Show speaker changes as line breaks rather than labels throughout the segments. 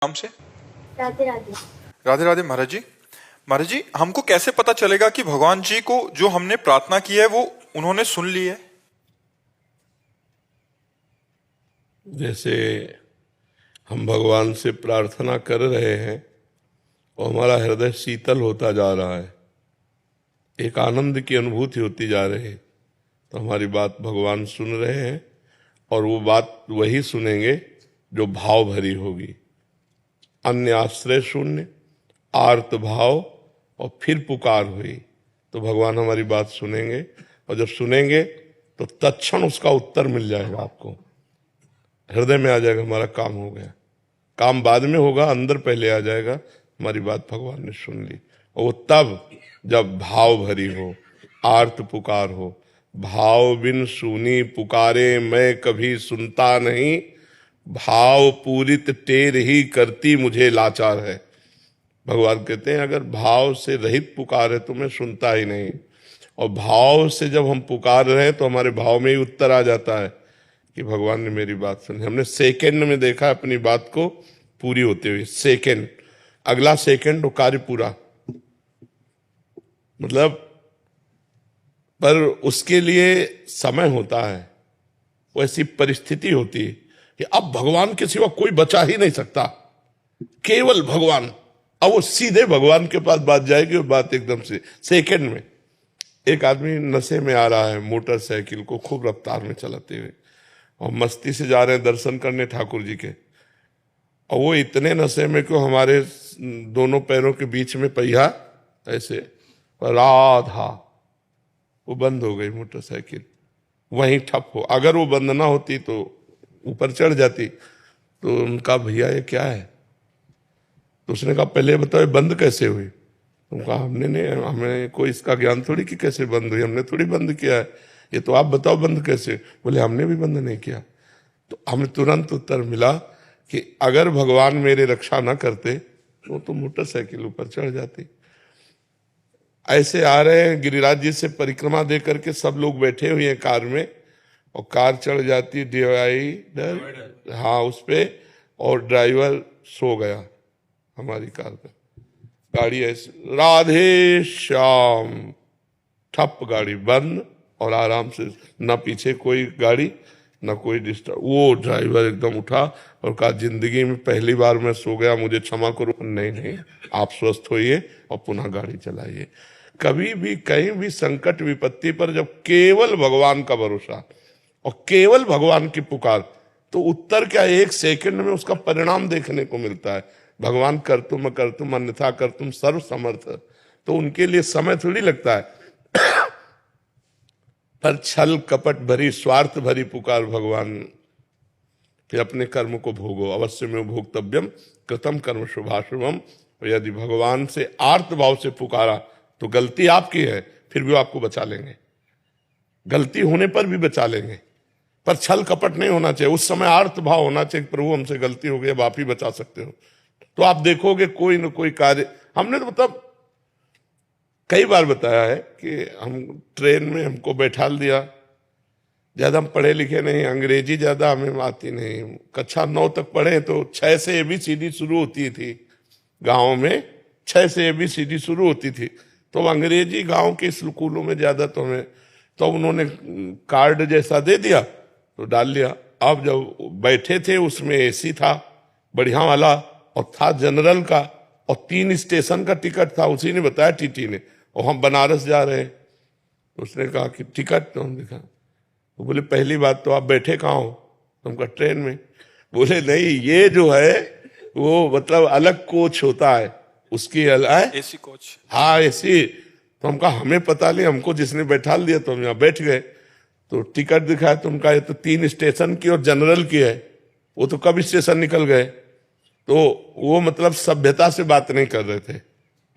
नाम से।
राधे राधे।
राधे राधे महाराज जी। महाराज जी, हमको कैसे पता चलेगा कि भगवान जी को जो हमने प्रार्थना की है वो उन्होंने सुन ली है?
जैसे हम भगवान से प्रार्थना कर रहे हैं और हमारा हृदय शीतल होता जा रहा है, एक आनंद की अनुभूति होती जा रही है, तो हमारी बात भगवान सुन रहे हैं। और वो बात वही सुनेंगे जो भाव भरी होगी। अन्य आश्रय शून्य, आर्त भाव और फिर पुकार हुई तो भगवान हमारी बात सुनेंगे। और जब सुनेंगे तो तत्क्षण उसका उत्तर मिल जाएगा, आपको हृदय में आ जाएगा, हमारा काम हो गया। काम बाद में होगा, अंदर पहले आ जाएगा, हमारी बात भगवान ने सुन ली। और वो तब जब भाव भरी हो, आर्त पुकार हो। भाव बिन सुनी पुकारे मैं कभी सुनता नहीं, भाव पूरित टेर ही करती मुझे लाचार है। भगवान कहते हैं अगर भाव से रहित पुकार है तो मैं सुनता ही नहीं। और भाव से जब हम पुकार रहे हैं तो हमारे भाव में ही उत्तर आ जाता है कि भगवान ने मेरी बात सुनी। हमने सेकंड में देखा अपनी बात को पूरी होते हुए, सेकंड, अगला सेकंड वो कार्य पूरा, मतलब पर उसके लिए समय होता है, वैसी परिस्थिति होती है कि अब भगवान के सिवा कोई बचा ही नहीं सकता, केवल भगवान। अब वो सीधे भगवान के पास बात जाएगी और बात एकदम से सेकंड में। एक आदमी नशे में आ रहा है, मोटरसाइकिल को खूब रफ्तार में चलाते हुए, और मस्ती से जा रहे हैं दर्शन करने ठाकुर जी के, और वो इतने नशे में कि हमारे दोनों पैरों के बीच में पहिया ऐसे राधा, वो बंद हो गई मोटरसाइकिल, वहीं ठप हो। अगर वो बंद ना होती तो ऊपर चढ़ जाती। तो उनका भैया ये क्या है? तो उसने कहा पहले बताओ बंद कैसे हुई? तो कहा हमने नहीं, हमें कोई इसका ज्ञान थोड़ी कि कैसे बंद हुई, हमने थोड़ी बंद किया है, ये तो आप बताओ बंद कैसे? बोले हमने भी बंद नहीं किया। तो हमें तुरंत उत्तर मिला कि अगर भगवान मेरे रक्षा ना करते तो मोटरसाइकिल ऊपर चढ़ जाती। ऐसे आ रहे हैं गिरिराज जी से परिक्रमा दे करके, सब लोग बैठे हुए हैं कार में, और कार चढ़ जाती डिवाइडर, हाँ उस पे, और ड्राइवर सो गया हमारी कार पे। गाड़ी ऐसे राधे श्याम, ठप, गाड़ी बंद, और आराम से, ना पीछे कोई गाड़ी ना कोई डिस्टर्ब। वो ड्राइवर एकदम उठा और कहा जिंदगी में पहली बार मैं सो गया, मुझे क्षमा करो। नहीं नहीं, आप स्वस्थ होइए और पुनः गाड़ी चलाइए। कभी भी कहीं भी संकट विपत्ति पर जब केवल भगवान का भरोसा और केवल भगवान की पुकार, तो उत्तर क्या, एक सेकंड में उसका परिणाम देखने को मिलता है। भगवान कर तुम अन्यथा कर तुम सर्व समर्थ, तो उनके लिए समय थोड़ी लगता है। पर छल कपट भरी, स्वार्थ भरी पुकार भगवान कि अपने कर्म को भोगो, अवश्य में भोक्तव्यम कृतम कर्म शुभाशुभम। यदि भगवान से आर्त भाव से पुकारा तो गलती आपकी है, फिर भी आपको बचा लेंगे, गलती होने पर भी बचा लेंगे। पर छल कपट नहीं होना चाहिए, उस समय आर्त भाव होना चाहिए, प्रभु हमसे गलती हो गई, अब आप ही बचा सकते हो। तो आप देखोगे कोई न कोई कार्य। हमने तो मतलब कई बार बताया है कि हम ट्रेन में हमको बैठा दिया, ज्यादा हम पढ़े लिखे नहीं, अंग्रेजी ज्यादा हमें आती नहीं, कक्षा 9 तक पढ़े तो 6 से ABCD शुरू होती थी गाँव में, 6 से ABCD शुरू होती थी। तो अंग्रेजी गांव के स्कूलों में ज्यादा तो हमें, तो उन्होंने कार्ड जैसा दे दिया तो डाल लिया। अब जब बैठे थे उसमें AC था बढ़िया वाला, और था जनरल का, और 3 स्टेशन का टिकट था, उसी ने बताया TT ने, और हम बनारस जा रहे हैं। तो उसने कहा कि टिकट, तो हम दिखा, तो बोले पहली बात तो आप बैठे कहाँ हो? तो हम कहा ट्रेन में। बोले नहीं, ये जो है वो मतलब अलग कोच होता है, उसकी अलग
AC कोच।
हाँ AC। तो हम कहा हमें पता नहीं, हमको जिसने बैठा दिया तो हम यहाँ बैठ गए। तो टिकट दिखाया तो उनका ये तो 3 स्टेशन की और जनरल की है। वो तो कब स्टेशन निकल गए, तो वो मतलब सभ्यता से बात नहीं कर रहे थे।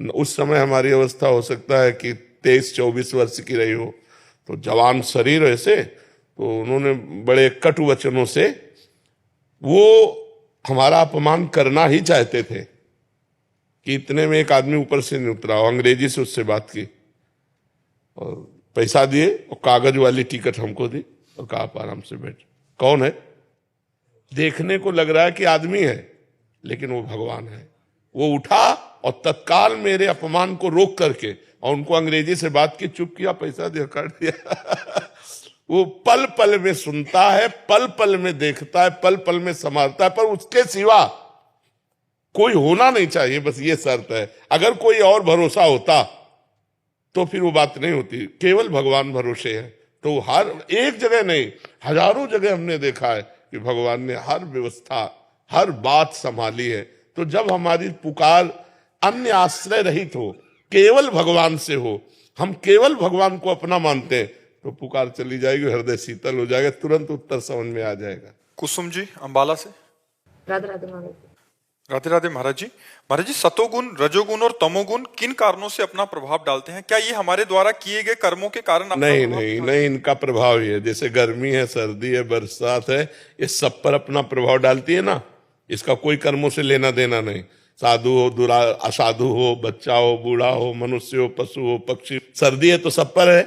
उस समय हमारी अवस्था हो सकता है कि 23-24 वर्ष की रही हो, तो जवान शरीर ऐसे, तो उन्होंने बड़े कटु वचनों से वो हमारा अपमान करना ही चाहते थे कि इतने में एक आदमी ऊपर से नहीं उतरा, अंग्रेजी से उससे बात की और पैसा दिए और कागज वाली टिकट हमको दी और कहा आप आराम से बैठ। कौन है? देखने को लग रहा है कि आदमी है, लेकिन वो भगवान है। वो उठा और तत्काल मेरे अपमान को रोक करके, और उनको अंग्रेजी से बात की, चुप किया, पैसा दिया, काट दिया। वो पल पल में सुनता है, पल पल में देखता है, पल पल में संभालता है, पर उसके सिवा कोई होना नहीं चाहिए, बस ये शर्त है। अगर कोई और भरोसा होता तो फिर वो बात नहीं होती। केवल भगवान भरोसे है। तो हर एक जगह नहीं, हजारों जगह हमने देखा है कि भगवान ने हर व्यवस्था, हर बात संभाली है। तो जब हमारी पुकार अन्य आश्रय रहित हो, केवल भगवान से हो, हम केवल भगवान को अपना मानते हैं, तो पुकार चली जाएगी, हृदय शीतल हो जाएगा, तुरंत उत्तर समझ में आ जाएगा।
कुसुम जी अंबाला से।
राधे राधे महाराज।
राधे राधे महाराज जी। महाराज जी, सतोगुण, रजोगुण और तमोगुण किन कारणों से अपना प्रभाव डालते हैं? क्या ये हमारे द्वारा किए गए कर्मों के कारण अपना
नहीं
प्रभाव
नहीं
डालते
नहीं, इनका प्रभाव ही है। जैसे गर्मी है, सर्दी है, बरसात है, ये सब पर अपना प्रभाव डालती है ना। इसका कोई कर्मों से लेना देना नहीं। साधु हो, दुरा असाधु हो, बच्चा हो, बूढ़ा हो, मनुष्य हो, पशु हो, पक्षी, सर्दी है तो सब पर है,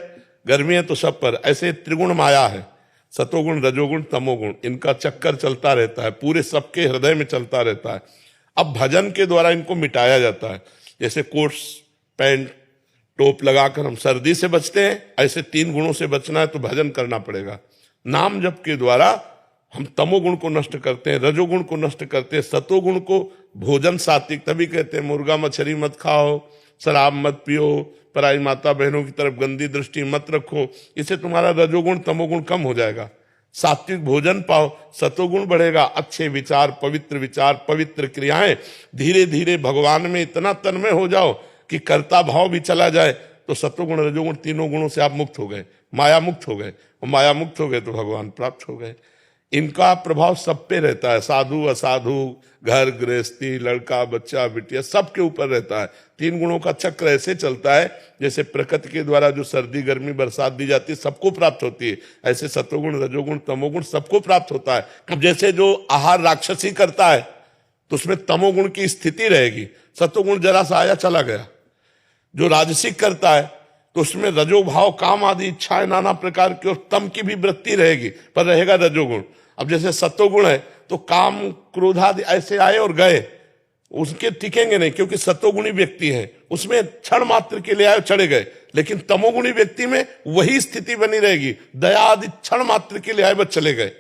गर्मी है तो सब पर। ऐसे त्रिगुण माया है, सतोगुण, रजोगुण, तमोगुण, इनका चक्कर चलता रहता है, पूरे सबके हृदय में चलता रहता है। अब भजन के द्वारा इनको मिटाया जाता है। जैसे कोट्स, पैंट, टोप लगाकर हम सर्दी से बचते हैं, ऐसे 3 गुणों से बचना है तो भजन करना पड़ेगा। नाम जप के द्वारा हम तमोगुण को नष्ट करते हैं, रजोगुण को नष्ट करते हैं, सतोगुण को, भोजन सात्विक, तभी कहते हैं मुर्गा मछली मत खाओ, शराब मत पियो, पराई माता बहनों की तरफ गंदी दृष्टि मत रखो। इससे तुम्हारा रजोगुण तमोगुण कम हो जाएगा। सात्विक भोजन पाओ, सतोगुण बढ़ेगा, अच्छे विचार, पवित्र क्रियाएं, धीरे धीरे भगवान में इतना तन्मय हो जाओ कि कर्ता भाव भी चला जाए, तो सतोगुण, रजोगुण, तीनों गुणों से आप मुक्त हो गए, माया मुक्त हो गए। और माया मुक्त हो गए तो भगवान प्राप्त हो गए। इनका प्रभाव सब पे रहता है, साधु असाधु, घर गृहस्थी, लड़का बच्चा बिटिया, सबके ऊपर रहता है। 3 गुणों का चक्र ऐसे चलता है जैसे प्रकृति के द्वारा जो सर्दी गर्मी बरसात दी जाती है सबको प्राप्त होती है, ऐसे सतोगुण रजोगुण तमोगुण सबको प्राप्त होता है। अब जैसे जो आहार राक्षसी करता है तो उसमें तमोगुण की स्थिति रहेगी, सतोगुण जरा सा आया चला गया। जो राजसिक करता है तो उसमें रजोभाव, काम आदि इच्छाएं नाना प्रकार की, और तम की भी वृत्ति रहेगी, पर रहेगा रजोगुण। अब जैसे सत्वगुण है तो काम क्रोध आदि ऐसे आए और गए, उसके टिकेंगे नहीं, क्योंकि सत्वगुणी व्यक्ति है, उसमें क्षण मात्र के लिए आए चढ़े गए। लेकिन तमोगुणी व्यक्ति में वही स्थिति बनी रहेगी, दया आदि क्षण मात्र के लिए आए बस चले गए।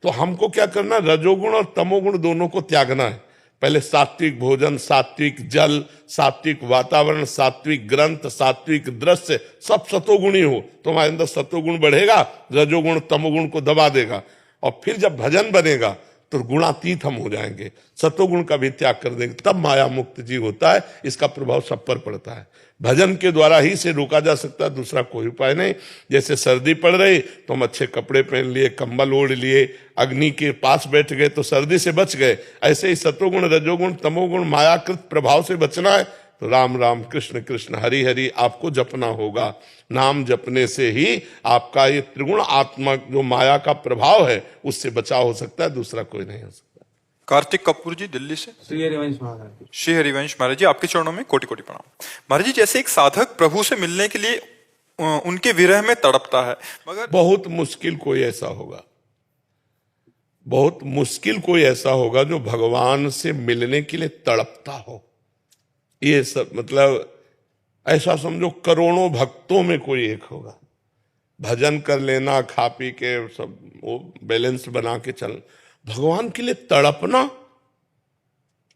तो हमको क्या करना, रजोगुण और तमोगुण दोनों को त्यागना है। पहले सात्विक भोजन, सात्विक जल, सात्विक वातावरण, सात्विक ग्रंथ, सात्विक दृश्य, सब सतोगुणी हो तो हमारे अंदर सतोगुण बढ़ेगा, रजोगुण तमोगुण को दबा देगा। और फिर जब भजन बनेगा तो गुणातीत हम हो जाएंगे, सतोगुण का भी त्याग कर देंगे, तब माया मुक्त जीव होता है। इसका प्रभाव सब पर पड़ता है। भजन के द्वारा ही से रोका जा सकता है, दूसरा कोई उपाय नहीं। जैसे सर्दी पड़ रही तो हम अच्छे कपड़े पहन लिए, कंबल ओढ़ लिए, अग्नि के पास बैठ गए तो सर्दी से बच गए। ऐसे ही सतोगुण रजोगुण तमोगुण मायाकृत प्रभाव से बचना है तो राम राम कृष्ण कृष्ण हरि हरि आपको जपना होगा। नाम जपने से ही आपका ये त्रिगुण आत्मक जो माया का प्रभाव है उससे बचाव हो सकता है, दूसरा कोई नहीं हो सकता।
कार्तिक कपूर जी दिल्ली से।
श्री हरिवंश महाराज।
श्री हरिवंश महाराज जी, आपके चरणों में कोटि कोटि प्रणाम। महाराज जी, जैसे एक साधक प्रभु से मिलने के लिए उनके विरह में तड़पता है, मगर
बहुत मुश्किल कोई ऐसा होगा, बहुत मुश्किल कोई ऐसा होगा जो भगवान से मिलने के लिए तड़पता हो। ये सब मतलब ऐसा समझो करोड़ों भक्तों में कोई एक होगा। भजन कर लेना, खा पी के सब वो बैलेंस बना के चल, भगवान के लिए तड़पना,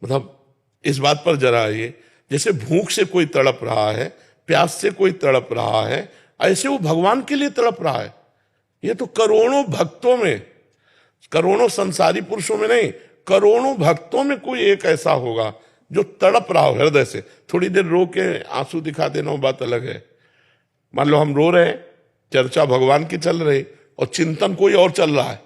मतलब इस बात पर जरा आइए, जैसे भूख से कोई तड़प रहा है, प्यास से कोई तड़प रहा है, ऐसे वो भगवान के लिए तड़प रहा है। ये तो करोड़ों भक्तों में, करोड़ों संसारी पुरुषों में नहीं, करोड़ों भक्तों में कोई एक ऐसा होगा जो तड़प रहा हो हृदय से। थोड़ी देर रो के आंसू दिखा देना वो बात अलग है। मान लो हम रो रहे हैं, चर्चा भगवान की चल रही और चिंतन कोई और चल रहा है,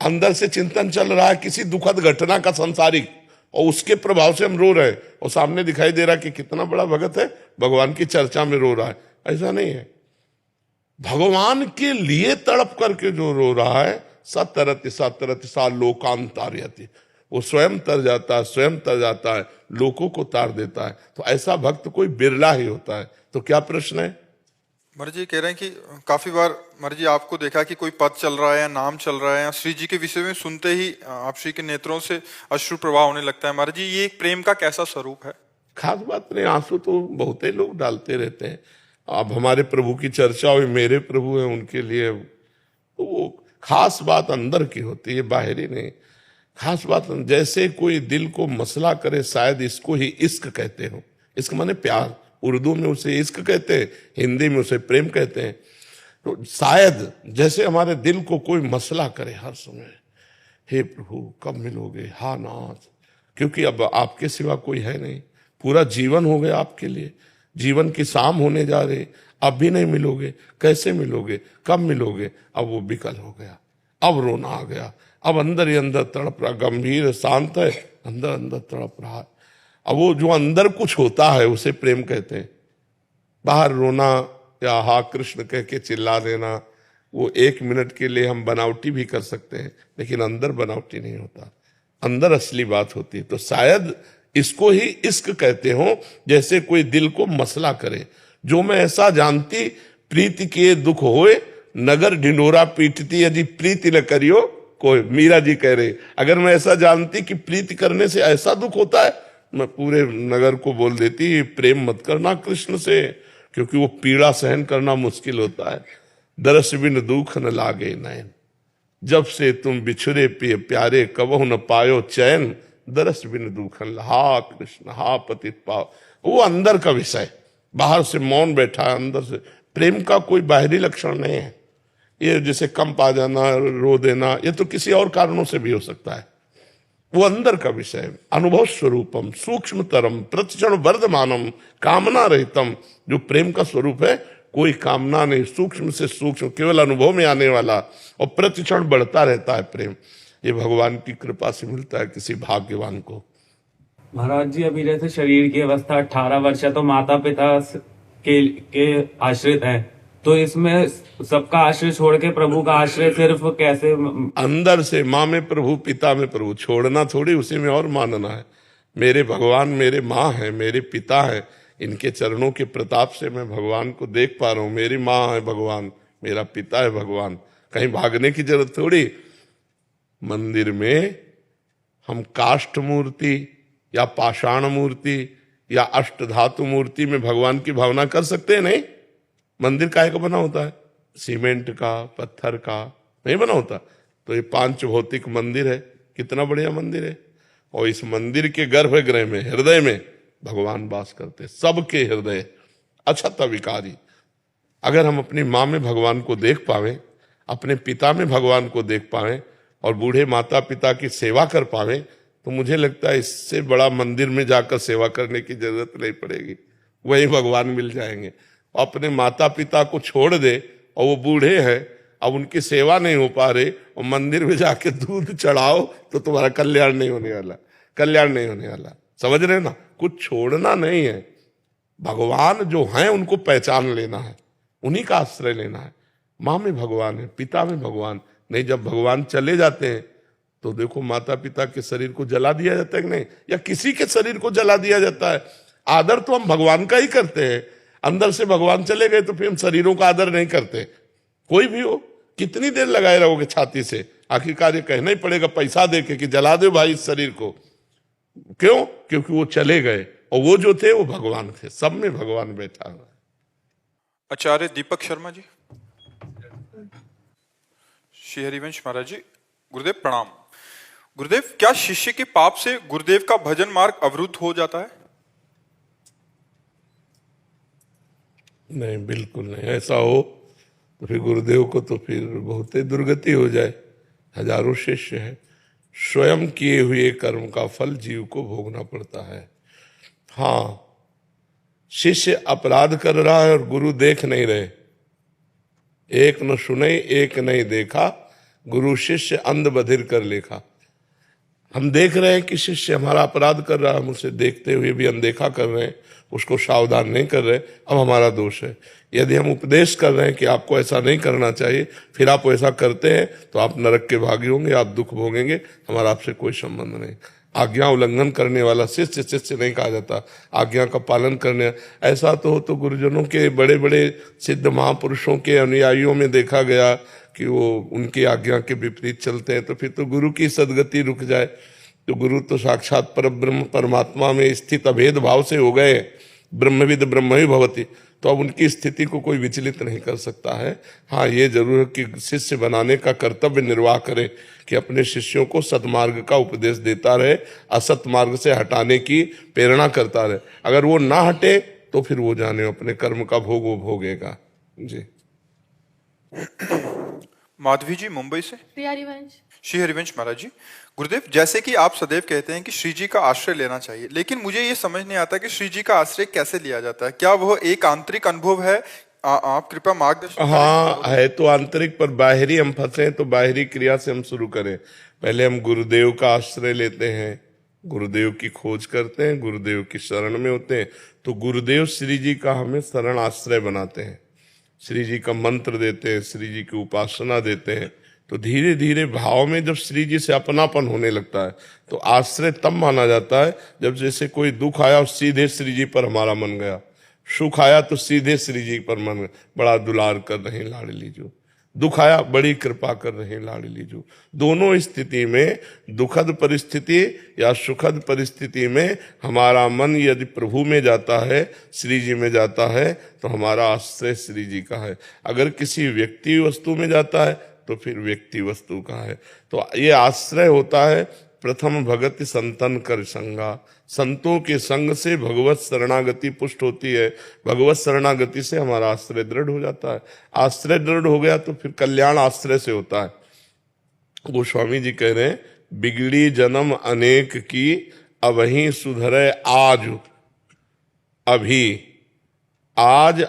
अंदर से चिंतन चल रहा है किसी दुखद घटना का संसारिक, और उसके प्रभाव से हम रो रहे हैं और सामने दिखाई दे रहा है कि कितना बड़ा भगत है, भगवान की चर्चा में रो रहा है। ऐसा नहीं है। भगवान के लिए तड़प करके जो रो रहा है, सतरति सा लोकांतार्यति, वो स्वयं तर जाता है, स्वयं तर जाता है, लोगों को तार देता है। तो ऐसा भक्त कोई बिरला ही होता है। तो क्या प्रश्न है?
महाराज जी कह रहे हैं कि काफी बार महाराज जी आपको देखा कि कोई पद चल रहा है या नाम चल रहा है या श्री जी के विषय में सुनते ही आप श्री के नेत्रों से अश्रु प्रवाह होने लगता है। महाराज जी ये एक प्रेम का कैसा स्वरूप है?
खास बात नहीं, आंसू तो बहुत ही लोग डालते रहते हैं। अब हमारे प्रभु की चर्चा हुई, मेरे प्रभु हैं, उनके लिए तो वो खास बात अंदर की होती है, बाहरी नहीं। खास बात जैसे कोई दिल को मसला करे, शायद इसको ही इश्क कहते हो। इश्क माने प्यार, उर्दू में उसे इश्क कहते हैं, हिंदी में उसे प्रेम कहते हैं। तो शायद जैसे हमारे दिल को कोई मसला करे हर समय, हे प्रभु कब मिलोगे, हा नाथ, क्योंकि अब आपके सिवा कोई है नहीं, पूरा जीवन हो गया आपके लिए, जीवन की शाम होने जा रही, अब भी नहीं मिलोगे, कैसे मिलोगे, कब मिलोगे। अब वो विकल हो गया, अब रोना आ गया, अब अंदर ही अंदर तड़प रहा, गंभीर शांत है, अंदर अंदर तड़प रहा है। अब वो जो अंदर कुछ होता है उसे प्रेम कहते हैं। बाहर रोना या हा कृष्ण कह के चिल्ला देना, वो 1 मिनट के लिए हम बनावटी भी कर सकते हैं, लेकिन अंदर बनावटी नहीं होता, अंदर असली बात होती है। तो शायद इसको ही इश्क कहते हो, जैसे कोई दिल को मसला करे। जो मैं ऐसा जानती प्रीति किए दुख होए, नगर ढिंडोरा पीटती यदि प्रीति न करियो कोई। मीरा जी कह रहे, अगर मैं ऐसा जानती कि प्रीति करने से ऐसा दुख होता है, मैं पूरे नगर को बोल देती प्रेम मत करना कृष्ण से, क्योंकि वो पीड़ा सहन करना मुश्किल होता है। दरस बिन दुख न लागे नैन, जब से तुम बिछुरे प्यारे कबहु न पायो चैन, दरस बिन दुखन हा कृष्ण हा पतित पाव। वो अंदर का विषय, बाहर से मौन बैठा है, अंदर से प्रेम का कोई बाहरी लक्षण नहीं है। ये जैसे कंप आ जाना, रो देना, ये तो किसी और कारणों से भी हो सकता है। वो अंदर का विषय, अनुभव स्वरूपम सूक्ष्मतरम प्रतिक्षण वर्धमानम कामना रहितम। जो प्रेम का स्वरूप है, कोई कामना नहीं, सूक्ष्म से सूक्ष्म, केवल अनुभव में आने वाला, और प्रतिक्षण बढ़ता रहता है प्रेम। ये भगवान की कृपा से मिलता है किसी भाग्यवान को।
महाराज जी अभी जैसे शरीर की अवस्था 18 वर्ष है, तो माता पिता के आश्रित है, तो इसमें सबका आश्रय छोड़ के प्रभु का आश्रय सिर्फ कैसे?
अंदर से माँ में प्रभु, पिता में प्रभु, छोड़ना थोड़ी, उसी में और मानना है। मेरे भगवान मेरे माँ है, मेरे पिता है, इनके चरणों के प्रताप से मैं भगवान को देख पा रहा हूँ। मेरी माँ है भगवान, मेरा पिता है भगवान, कहीं भागने की जरूरत थोड़ी। मंदिर में हम काष्ठ मूर्ति या पाषाण मूर्ति या अष्टधातु मूर्ति में भगवान की भावना कर सकते हैं? नहीं। मंदिर काहे का बना होता है? सीमेंट का, पत्थर का नहीं बना होता। तो ये 5 भौतिक मंदिर है, कितना बढ़िया मंदिर है। और इस मंदिर के गर्भगृह में, हृदय में भगवान वास करते, सबके हृदय अछत विकारी। अगर हम अपनी माँ में भगवान को देख पावे, अपने पिता में भगवान को देख पावे, और बूढ़े माता पिता की सेवा कर पावे, तो मुझे लगता है इससे बड़ा मंदिर में जाकर सेवा करने की जरूरत नहीं पड़ेगी, वही भगवान मिल जाएंगे। अपने माता पिता को छोड़ दे और वो बूढ़े हैं, अब उनकी सेवा नहीं हो पा रही, और मंदिर में जाके दूध चढ़ाओ तो तुम्हारा कल्याण नहीं होने वाला, कल्याण नहीं होने वाला। समझ रहे ना, कुछ छोड़ना नहीं है। भगवान जो हैं उनको पहचान लेना है, उन्हीं का आश्रय लेना है। माँ में भगवान है, पिता में भगवान नहीं। जब भगवान चले जाते हैं तो देखो, माता पिता के शरीर को जला दिया जाता है कि नहीं, या किसी के शरीर को जला दिया जाता है। आदर तो हम भगवान का ही करते हैं। अंदर से भगवान चले गए तो फिर हम शरीरों का आदर नहीं करते। कोई भी हो, कितनी देर लगाए रहोगे छाती से? आखिरकार ये कहना ही पड़ेगा पैसा दे के कि जला दो भाई इस शरीर को। क्यों? क्योंकि वो चले गए, और वो जो थे वो भगवान थे, सब में भगवान बैठा हुआ है।
आचार्य दीपक शर्मा जी। श्री हरिवंश महाराज जी, गुरुदेव प्रणाम। गुरुदेव, क्या शिष्य के पाप से गुरुदेव का भजन मार्ग अवरुद्ध हो जाता है?
नहीं, बिल्कुल नहीं। ऐसा हो तो फिर गुरुदेव को तो फिर बहुत ही दुर्गति हो जाए। हजारों शिष्य हैं, स्वयं किए हुए कर्म का फल जीव को भोगना पड़ता है। हाँ, शिष्य अपराध कर रहा है और गुरु देख नहीं रहे। एक न सुने एक नहीं देखा, गुरु शिष्य अंध बधिर कर लेखा। हम देख रहे हैं कि शिष्य हमारा अपराध कर रहा है, हम उसे देखते हुए भी अनदेखा कर रहे हैं, उसको सावधान नहीं कर रहे, अब हमारा दोष है। यदि हम उपदेश कर रहे हैं कि आपको ऐसा नहीं करना चाहिए, फिर आप ऐसा करते हैं, तो आप नरक के भागी होंगे, आप दुख भोगेंगे, हमारा आपसे कोई संबंध नहीं। आज्ञा उल्लंघन करने वाला शिष्य शिष्य नहीं कहा जाता, आज्ञा का पालन करने। ऐसा तो गुरुजनों के बड़े बड़े सिद्ध महापुरुषों के अनुयायियों में देखा गया कि वो उनकी आज्ञा के विपरीत चलते हैं, तो फिर तो गुरु की सदगति रुक जाए। तो गुरु तो साक्षात परब्रह्म परमात्मा में स्थित अभेद भाव से हो गए, ब्रह्मविद ब्रह्म ही भवति, तो अब उनकी स्थिति को कोई विचलित नहीं कर सकता है। हाँ, ये जरूर है कि शिष्य बनाने का कर्तव्य निर्वाह करे कि अपने शिष्यों को सतमार्ग का उपदेश देता रहे, असत मार्ग से हटाने की प्रेरणा करता रहे। अगर वो ना हटे तो फिर वो जाने अपने कर्म का भोग वो भोगेगा। जी।
माधवी जी मुंबई से।
श्री हरिवंश।
श्री हरिवंश महाराज जी, गुरुदेव, जैसे कि आप सदैव कहते हैं कि श्री जी का आश्रय लेना चाहिए, लेकिन मुझे ये समझ नहीं आता कि श्री जी का आश्रय कैसे लिया जाता है। क्या वह एक आंतरिक अनुभव है? आप कृपया मार्गदर्शन।
हाँ है तो आंतरिक, पर बाहरी हम फंसे तो बाहरी क्रिया से हम शुरू करें। पहले हम गुरुदेव का आश्रय लेते हैं, गुरुदेव की खोज करते हैं, गुरुदेव की शरण में होते हैं, तो गुरुदेव श्री जी का हमें शरण आश्रय बनाते हैं, श्री जी का मंत्र देते हैं, श्री जी की उपासना देते हैं। तो धीरे धीरे भाव में जब श्री जी से अपनापन होने लगता है तो आश्रय तब माना जाता है जब जैसे कोई दुख आया और सीधे श्री जी पर हमारा मन गया, सुख आया तो सीधे श्री जी पर मन गया, बड़ा दुलार कर रहे हैं लाडली जो, दुख आया बड़ी कृपा कर रहे हैं लाडली जो। दोनों स्थिति में, दुखद परिस्थिति या सुखद परिस्थिति में, हमारा मन यदि प्रभु में जाता है, श्री जी में जाता है, तो हमारा आश्रय श्री जी का है। अगर किसी व्यक्ति वस्तु में जाता है तो फिर व्यक्ति वस्तु का है। तो ये आश्रय होता है प्रथम भगति संतन कर संगा, संतों के संग से भगवत शरणागति पुष्ट होती है, भगवत शरणागति से हमारा आश्रय दृढ़ हो जाता है। आश्रय दृढ़ हो गया तो फिर कल्याण आश्रय से होता है। गोस्वामी जी कह रहे हैं, बिगड़ी जन्म अनेक की अबहीं सुधरे आज अभी, आज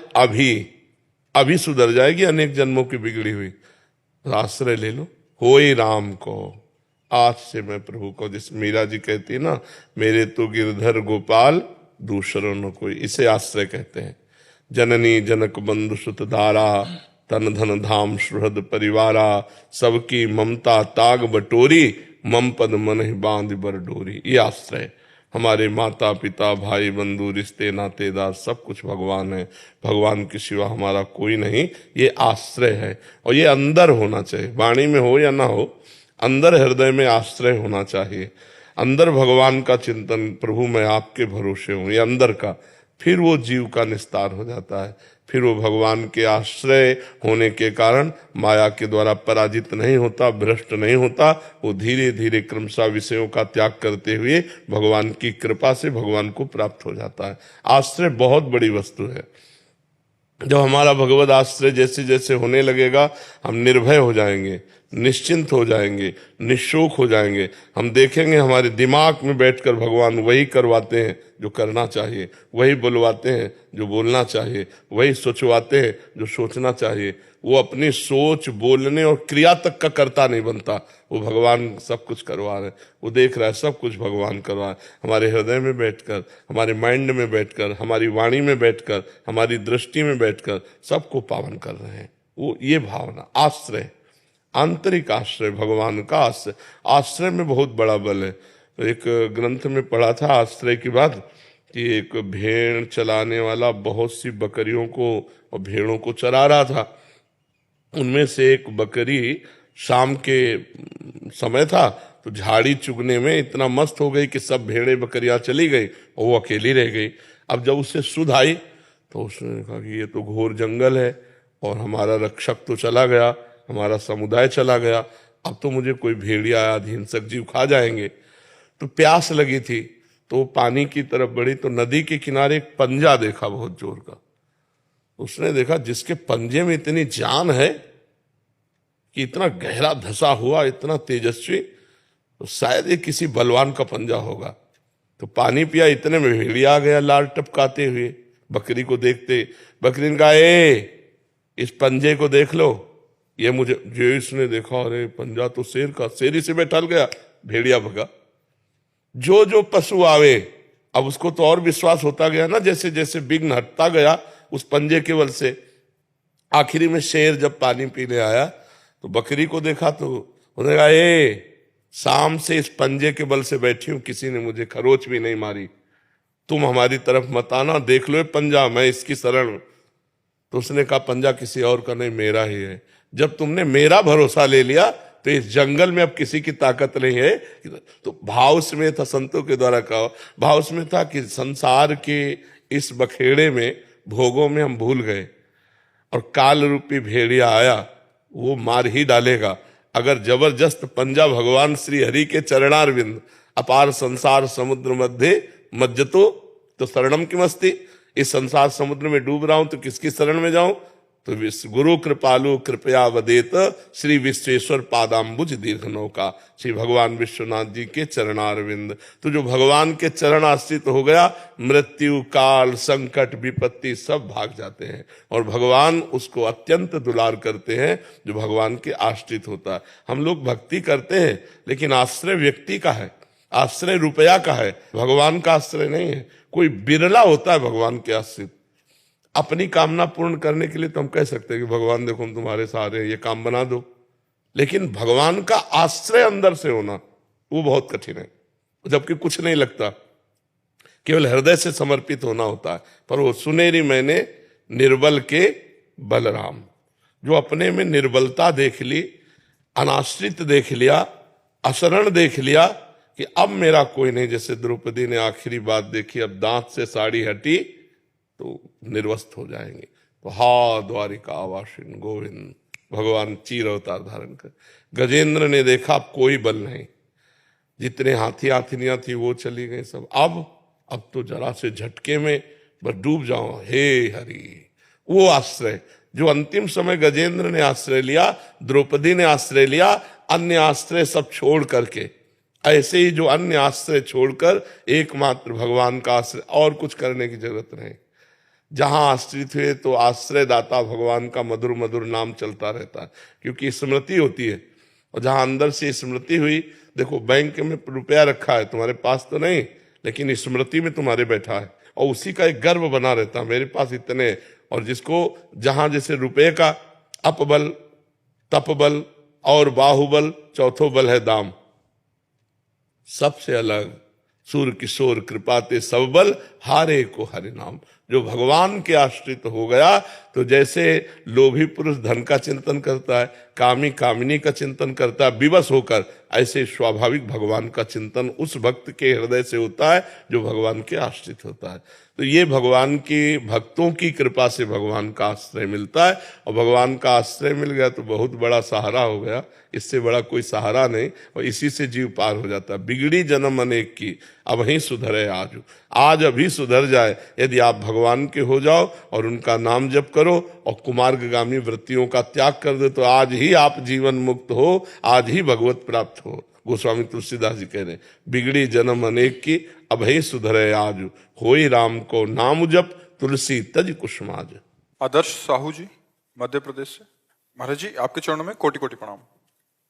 अभी सुधर जाएगी अनेक जन्मों की बिगड़ी हुई। आश्रय ले लो, होई राम को, आज से मैं प्रभु को, जिस मीरा जी कहती है ना, मेरे तो गिरधर गोपाल दूसरों न कोई, इसे आश्रय कहते हैं। जननी जनक बंधु सुत दारा, तन धन धाम सुहृद परिवारा, सबकी ममता ताग बटोरी, मम पद मन ही बांध बर डोरी। ये आश्रय। हमारे माता पिता भाई बंधु रिश्ते नातेदार सब कुछ भगवान है, भगवान के सिवा हमारा कोई नहीं। ये आश्रय है और ये अंदर होना चाहिए, वाणी में हो या ना हो, अंदर हृदय में आश्रय होना चाहिए। अंदर भगवान का चिंतन, प्रभु मैं आपके भरोसे हूं, ये अंदर का। फिर वो जीव का निस्तार हो जाता है, फिर वो भगवान के आश्रय होने के कारण माया के द्वारा पराजित नहीं होता, भ्रष्ट नहीं होता। वो धीरे धीरे क्रमशः विषयों का त्याग करते हुए भगवान की कृपा से भगवान को प्राप्त हो जाता है। आश्रय बहुत बड़ी वस्तु है। जब हमारा भगवत आश्रय जैसे जैसे होने लगेगा, हम निर्भय हो जाएंगे, निश्चिंत हो जाएंगे, निशोक हो जाएंगे। हम देखेंगे हमारे दिमाग में बैठकर भगवान वही करवाते हैं जो करना चाहिए, वही बुलवाते हैं जो बोलना चाहिए, वही सोचवाते हैं जो सोचना चाहिए। वो अपनी सोच, बोलने और क्रिया तक का कर्ता नहीं बनता, वो भगवान सब कुछ करवा रहे हैं, वो देख रहा है, सब कुछ भगवान करवा रहा है। हमारे हृदय में बैठकर, हमारे माइंड में बैठकर, हमारी वाणी में बैठकर, हमारी दृष्टि में बैठकर सबको पावन कर रहे हैं। वो ये भावना आश्रय, आंतरिक आश्रय, भगवान का आश्रय। आश्रय में बहुत बड़ा बल है। तो एक ग्रंथ में पढ़ा था आश्रय की बात, कि एक भेड़ चलाने वाला बहुत सी बकरियों को और भेड़ों को चरा रहा था। उनमें से एक बकरी शाम के समय था तो झाड़ी चुगने में इतना मस्त हो गई कि सब भेड़े बकरियां चली गई और वो अकेली रह गई। अब जब उसे सुध आई तो उसने कहा कि ये तो घोर जंगल है और हमारा रक्षक तो चला गया, हमारा समुदाय चला गया, अब तो मुझे कोई भेड़िया या हिंसक जीव खा जाएंगे। तो प्यास लगी थी तो पानी की तरफ बढ़ी तो नदी के किनारे एक पंजा देखा बहुत जोर का। उसने देखा जिसके पंजे में इतनी जान है कि इतना गहरा धसा हुआ, इतना तेजस्वी, तो शायद ये किसी बलवान का पंजा होगा। तो पानी पिया, इतने में भेड़िया आ गया लाल टपकाते हुए बकरी को देखते। बकरी ने कहा, ए इस पंजे को देख लो। ये मुझे जो इसने देखा, अरे पंजा तो शेर का, शेरी से बैठल गया, भेड़िया भगा। जो जो पशु आवे, अब उसको तो और विश्वास होता गया ना, जैसे जैसे विघ्न हटता गया उस पंजे के बल से। आखिरी में शेर जब पानी पीने आया तो बकरी को देखा तो उसने कहा, ए शाम से इस पंजे के बल से बैठी हूं, किसी ने मुझे खरोच भी नहीं मारी। तुम हमारी तरफ मत आना, देख लो ये पंजा, मैं इसकी शरण। तो उसने कहा पंजा किसी और का नहीं, मेरा ही है। जब तुमने मेरा भरोसा ले लिया तो इस जंगल में अब किसी की ताकत नहीं है। तो भाव में था, संतों के द्वारा कहा, भाव में था कि संसार के इस बखेड़े में, भोगों में हम भूल गए, और काल रूपी भेड़िया आया, वो मार ही डालेगा। अगर जबरदस्त पंजा भगवान श्री हरि के चरणारविंद, अपार संसार समुद्र मध्य मज्जतो तो शरणम की मस्ती, इस संसार समुद्र में डूब रहा हूं तो किसकी शरण में जाऊं? तो गुरु कृपालु कृपया वदेत श्री विश्वेश्वर पादाम्बुज दीर्घ नौका, श्री भगवान विश्वनाथ जी के चरणारविंद। तो जो भगवान के चरण आश्रित हो गया, मृत्यु काल संकट विपत्ति सब भाग जाते हैं, और भगवान उसको अत्यंत दुलार करते हैं जो भगवान के आश्रित होता है। हम लोग भक्ति करते हैं लेकिन आश्रय व्यक्ति का है, आश्रय रुपया का है, भगवान का आश्रय नहीं है। कोई बिरला होता है भगवान के आश्रित। अपनी कामना पूर्ण करने के लिए तो हम कह सकते हैं कि भगवान देखो हम तुम्हारे सहारे हैं, ये काम बना दो, लेकिन भगवान का आश्रय अंदर से होना वो बहुत कठिन है, जबकि कुछ नहीं लगता, केवल हृदय से समर्पित होना होता है। पर वो सुनेरी मैंने निर्बल के बलराम, जो अपने में निर्बलता देख ली, अनाश्रित देख लिया, अशरण देख लिया कि अब मेरा कोई नहीं। जैसे द्रौपदी ने आखिरी बात देखी, अब दांत से साड़ी हटी तो निर्वस्त हो जाएंगे। तो हा द्वारिका आवासिन गोविंद, भगवान चीर अवतार धारण कर। गजेंद्र ने देखा अब कोई बल नहीं, जितने हाथी हाथिनियां थी वो चली गई सब। अब तो जरा से झटके में बस डूब जाओ, हे हरि। वो आश्रय जो अंतिम समय गजेंद्र ने आश्रय लिया, द्रौपदी ने आश्रय लिया, अन्य आश्रय सब छोड़ करके, ऐसे ही जो अन्य आश्रय छोड़कर एकमात्र भगवान का आश्रय, और कुछ करने की जरूरत नहीं। जहां आश्रित हुए तो आश्रयदाता भगवान का मधुर मधुर नाम चलता रहता है, क्योंकि स्मृति होती है। और जहां अंदर से स्मृति हुई, देखो बैंक में रुपया रखा है, तुम्हारे पास तो नहीं, लेकिन स्मृति में तुम्हारे बैठा है, और उसी का एक गर्व बना रहता है, मेरे पास इतने। और जिसको जहां जैसे रुपये का अपबल, तपबल और बाहुबल, चौथो बल है दाम, सबसे अलग सूर किशोर कृपाते सब बल हारे को हरि नाम। जो भगवान के आश्रित हो गया तो जैसे लोभी पुरुष धन का चिंतन करता है, कामी कामिनी का चिंतन करता है विवश होकर, ऐसे स्वाभाविक भगवान का चिंतन उस भक्त के हृदय से होता है जो भगवान के आश्रित होता है। तो ये भगवान के भक्तों की कृपा से भगवान का आश्रय मिलता है, और भगवान का आश्रय मिल गया तो बहुत बड़ा सहारा हो गया, इससे बड़ा कोई सहारा नहीं, और इसी से जीव पार हो जाता है। बिगड़ी जन्म अनेक की, अब ही सुधरे आज अभी सुधर जाए। यदि आप भगवान के हो जाओ और उनका नाम जप करो और कुमार्गामी वृत्तियों का त्याग कर दो, तो आज ही आप जीवन मुक्त हो, आज ही भगवत प्राप्त हो। गोस्वामी तुलसीदास जी कह रहे, बिगड़ी जन्म अनेक की, अब ही सुधरे आज, होई राम को नाम जप, तुलसी तज कुसुमाज।
आदर्श साहू जी मध्य प्रदेश से। महाराज जी आपके चरणों में कोटि कोटि प्रणाम।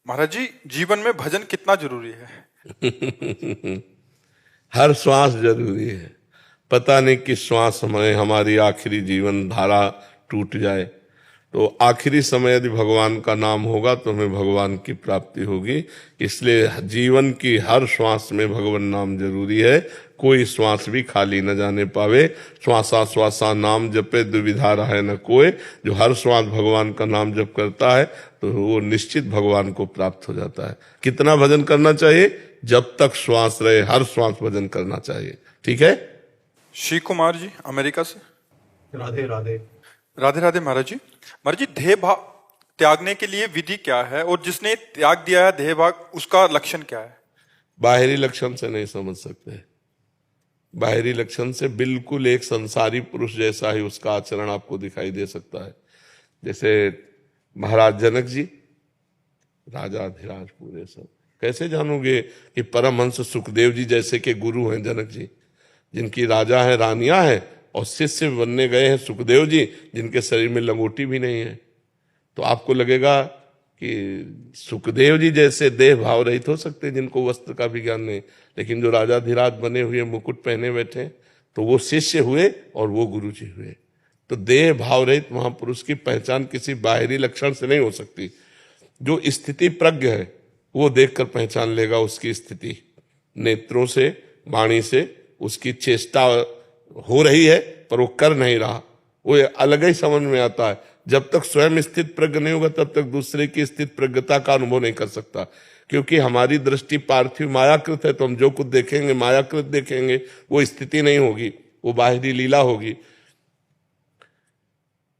महाराज जी, जीवन में भजन कितना जरूरी है?
हर श्वास जरूरी है। पता नहीं किस श्वास में हमारी आखिरी जीवन धारा टूट जाए, तो आखिरी समय यदि भगवान का नाम होगा तो हमें भगवान की प्राप्ति होगी। इसलिए जीवन की हर श्वास में भगवान नाम जरूरी है, कोई श्वास भी खाली न जाने पावे। श्वासा श्वासा नाम जपे दुविधा रहे न कोई। जो हर श्वास भगवान का नाम जप करता है तो वो निश्चित भगवान को प्राप्त हो जाता है। कितना भजन करना चाहिए? जब तक श्वास रहे हर श्वास भजन करना चाहिए। ठीक है।
श्री कुमार जी अमेरिका से।
राधे राधे।
राधे राधे महाराज जी। महाराज जी, देह भाव त्यागने के लिए विधि क्या है, और जिसने त्याग दिया है देह भाव, उसका लक्षण क्या है?
बाहरी लक्षण से नहीं समझ सकते। बाहरी लक्षण से बिल्कुल एक संसारी पुरुष जैसा ही उसका आचरण आपको दिखाई दे सकता है। जैसे महाराज जनक जी, राजाधिराज पूरे सब, कैसे जानोगे कि परमहंस सुखदेव जी जैसे के गुरु हैं जनक जी, जिनकी राजा है रानियां हैं, और शिष्य बनने गए हैं सुखदेव जी, जिनके शरीर में लंगोटी भी नहीं है। तो आपको लगेगा कि सुखदेव जी जैसे देह भाव रहित हो सकते, जिनको वस्त्र का भी ज्ञान नहीं, लेकिन जो राजाधिराज बने हुए मुकुट पहने बैठे, तो वो शिष्य हुए और वो गुरु जी हुए। तो देह भाव रहित महापुरुष की पहचान किसी बाहरी लक्षण से नहीं हो सकती। जो स्थिति प्रज्ञ है वो देखकर पहचान लेगा उसकी स्थिति। नेत्रों से, वाणी से उसकी चेष्टा हो रही है पर वो कर नहीं रहा, वो अलग ही समझ में आता है। जब तक स्वयं स्थित प्रज्ञ नहीं होगा तब तक दूसरे की स्थित प्रज्ञता का अनुभव नहीं कर सकता, क्योंकि हमारी दृष्टि पार्थिव मायाकृत है। तो हम जो कुछ देखेंगे मायाकृत देखेंगे, वो स्थिति नहीं होगी, वो बाहरी लीला होगी।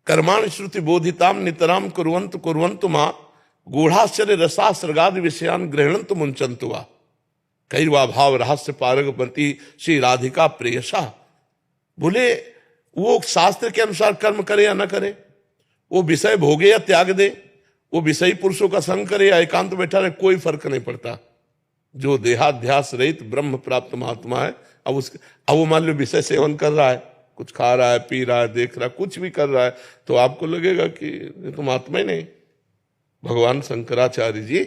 कर्माण श्रुति बोधिताम नितराम कुर्वन्तु कुर्वन्तु मां गूढ़ाश्चर्य रसासृगादि विषयान गृह्णन्तु मुंचन्तु वा कैर्वा भाव रहस्य पारगपति श्री राधिका प्रेयसा। बोले वो शास्त्र के अनुसार कर्म करे या न करे, वो विषय भोगे या त्याग दे, वो विषयी पुरुषों का संग करे या एकांत बैठा रहे, कोई फर्क नहीं पड़ता। जो देहाध्यास रहित ब्रह्म प्राप्त महात्मा है, अब वो मान लो विषय सेवन कर रहा है, कुछ खा रहा है, पी रहा है, देख रहा है, कुछ भी कर रहा है, तो आपको लगेगा कि ये तो महात्मा ही नहीं। भगवान शंकराचार्य जी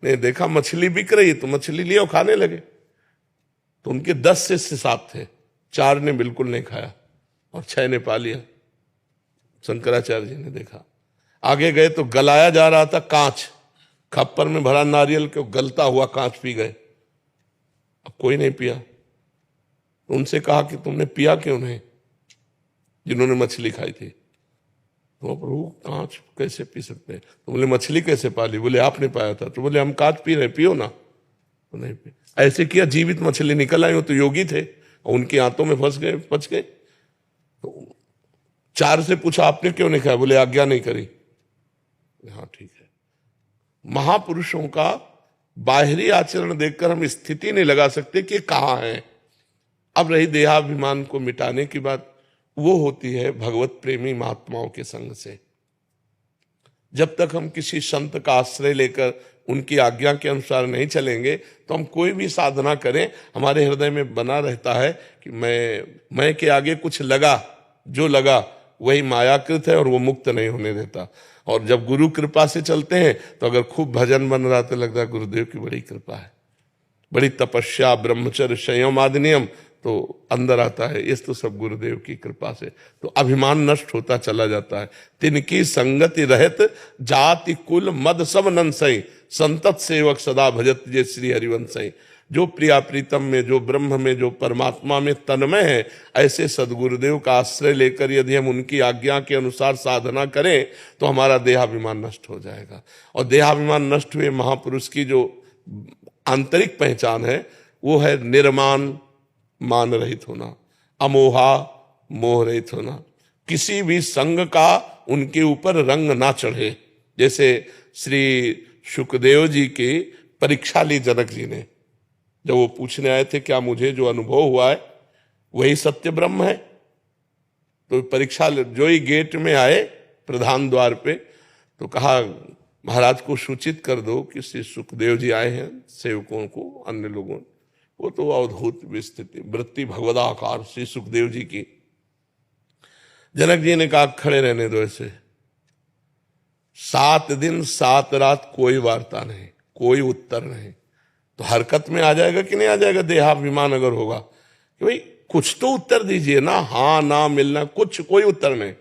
ने देखा मछली बिक रही तो मछली लिए और खाने लगे। तो उनके 10 शिष्य साथ थे, 4 ने बिल्कुल नहीं खाया और 6 ने पा लिया। शंकराचार्य जी ने देखा, आगे गए तो गलाया जा रहा था कांच, खप्पर में भरा नारियल के गलता हुआ कांच पी गए। अब कोई नहीं पिया। उनसे कहा कि तुमने पिया क्यों नहीं, जिन्होंने मछली खाई थी। तो प्रभु कांच कैसे पी सकते हैं? तो बोले मछली कैसे पाली? बोले आपने पाया था। तो बोले हम कांच पी रहे, पियो ना। तो नहीं पी। ऐसे किया, जीवित मछली निकल आई। वो तो योगी थे और उनकी आंतों में फंस गए, बच गए। तो 4 से पूछा आपने क्यों नहीं खाया? बोले आज्ञा नहीं करी। हाँ ठीक है। महापुरुषों का बाहरी आचरण देखकर हम स्थिति नहीं लगा सकते कि कहाँ है। अब रही देहाभिमान को मिटाने की बात, वो होती है भगवत प्रेमी महात्माओं के संग से। जब तक हम किसी संत का आश्रय लेकर उनकी आज्ञा के अनुसार नहीं चलेंगे तो हम कोई भी साधना करें, हमारे हृदय में बना रहता है कि मैं के आगे कुछ लगा, जो लगा वही मायाकृत है और वो मुक्त नहीं होने देता। और जब गुरु कृपा से चलते हैं तो अगर खूब भजन बन रहा तो लगता है गुरुदेव की बड़ी कृपा है, बड़ी तपस्या, ब्रह्मचर्य, संयम आदि नियम तो अंदर आता है। इस तो सब गुरुदेव की कृपा से। तो अभिमान नष्ट होता चला जाता है। तिनकी संगति रहत जाति कुल मद सब नंसई संतत सेवक सदा भजत जे श्री हरिवंशई। जो प्रिया प्रीतम में, जो ब्रह्म में, जो परमात्मा में तन्मय है, ऐसे सदगुरुदेव का आश्रय लेकर यदि हम उनकी आज्ञा के अनुसार साधना करें तो हमारा देहाभिमान नष्ट हो जाएगा। और देहाभिमान नष्ट हुए महापुरुष की जो आंतरिक पहचान है वो है निर्मान, मान रहित होना, अमोहा, मोह रहित होना, किसी भी संग का उनके ऊपर रंग ना चढ़े। जैसे श्री शुकदेव जी की परीक्षा ली जनक जी ने, जब वो पूछने आए थे क्या मुझे जो अनुभव हुआ है वही सत्य ब्रह्म है। तो परीक्षा जो ही गेट में आए प्रधान द्वार पे, तो कहा महाराज को सूचित कर दो कि श्री सुखदेव जी आए हैं, सेवकों को, अन्य लोगों। वो तो अवधूत स्थिति, वृत्ति भगवदाकार श्री सुखदेव जी की। जनक जी ने कहा खड़े रहने दो ऐसे। 7 दिन 7 रात कोई वार्ता नहीं, कोई उत्तर नहीं। तो हरकत में आ जाएगा कि नहीं आ जाएगा? देहाभिमान अगर होगा कि भाई कुछ तो उत्तर दीजिए ना, हाँ ना मिलना, कुछ कोई उत्तर नहीं।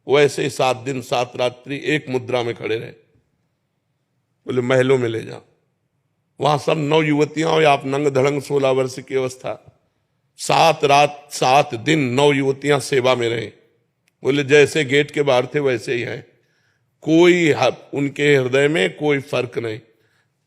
वो ऐसे ही 7 दिन 7 रात्रि एक मुद्रा में खड़े रहे। बोले महलों में ले जाओ, वहां सब 9 युवतियां और आप नंग धड़ंग 16 वर्ष की अवस्था। 7 रात 7 दिन 9 युवतियां सेवा में रहे। बोले जैसे गेट के बाहर थे वैसे ही हैं, कोई उनके हृदय में कोई फर्क नहीं।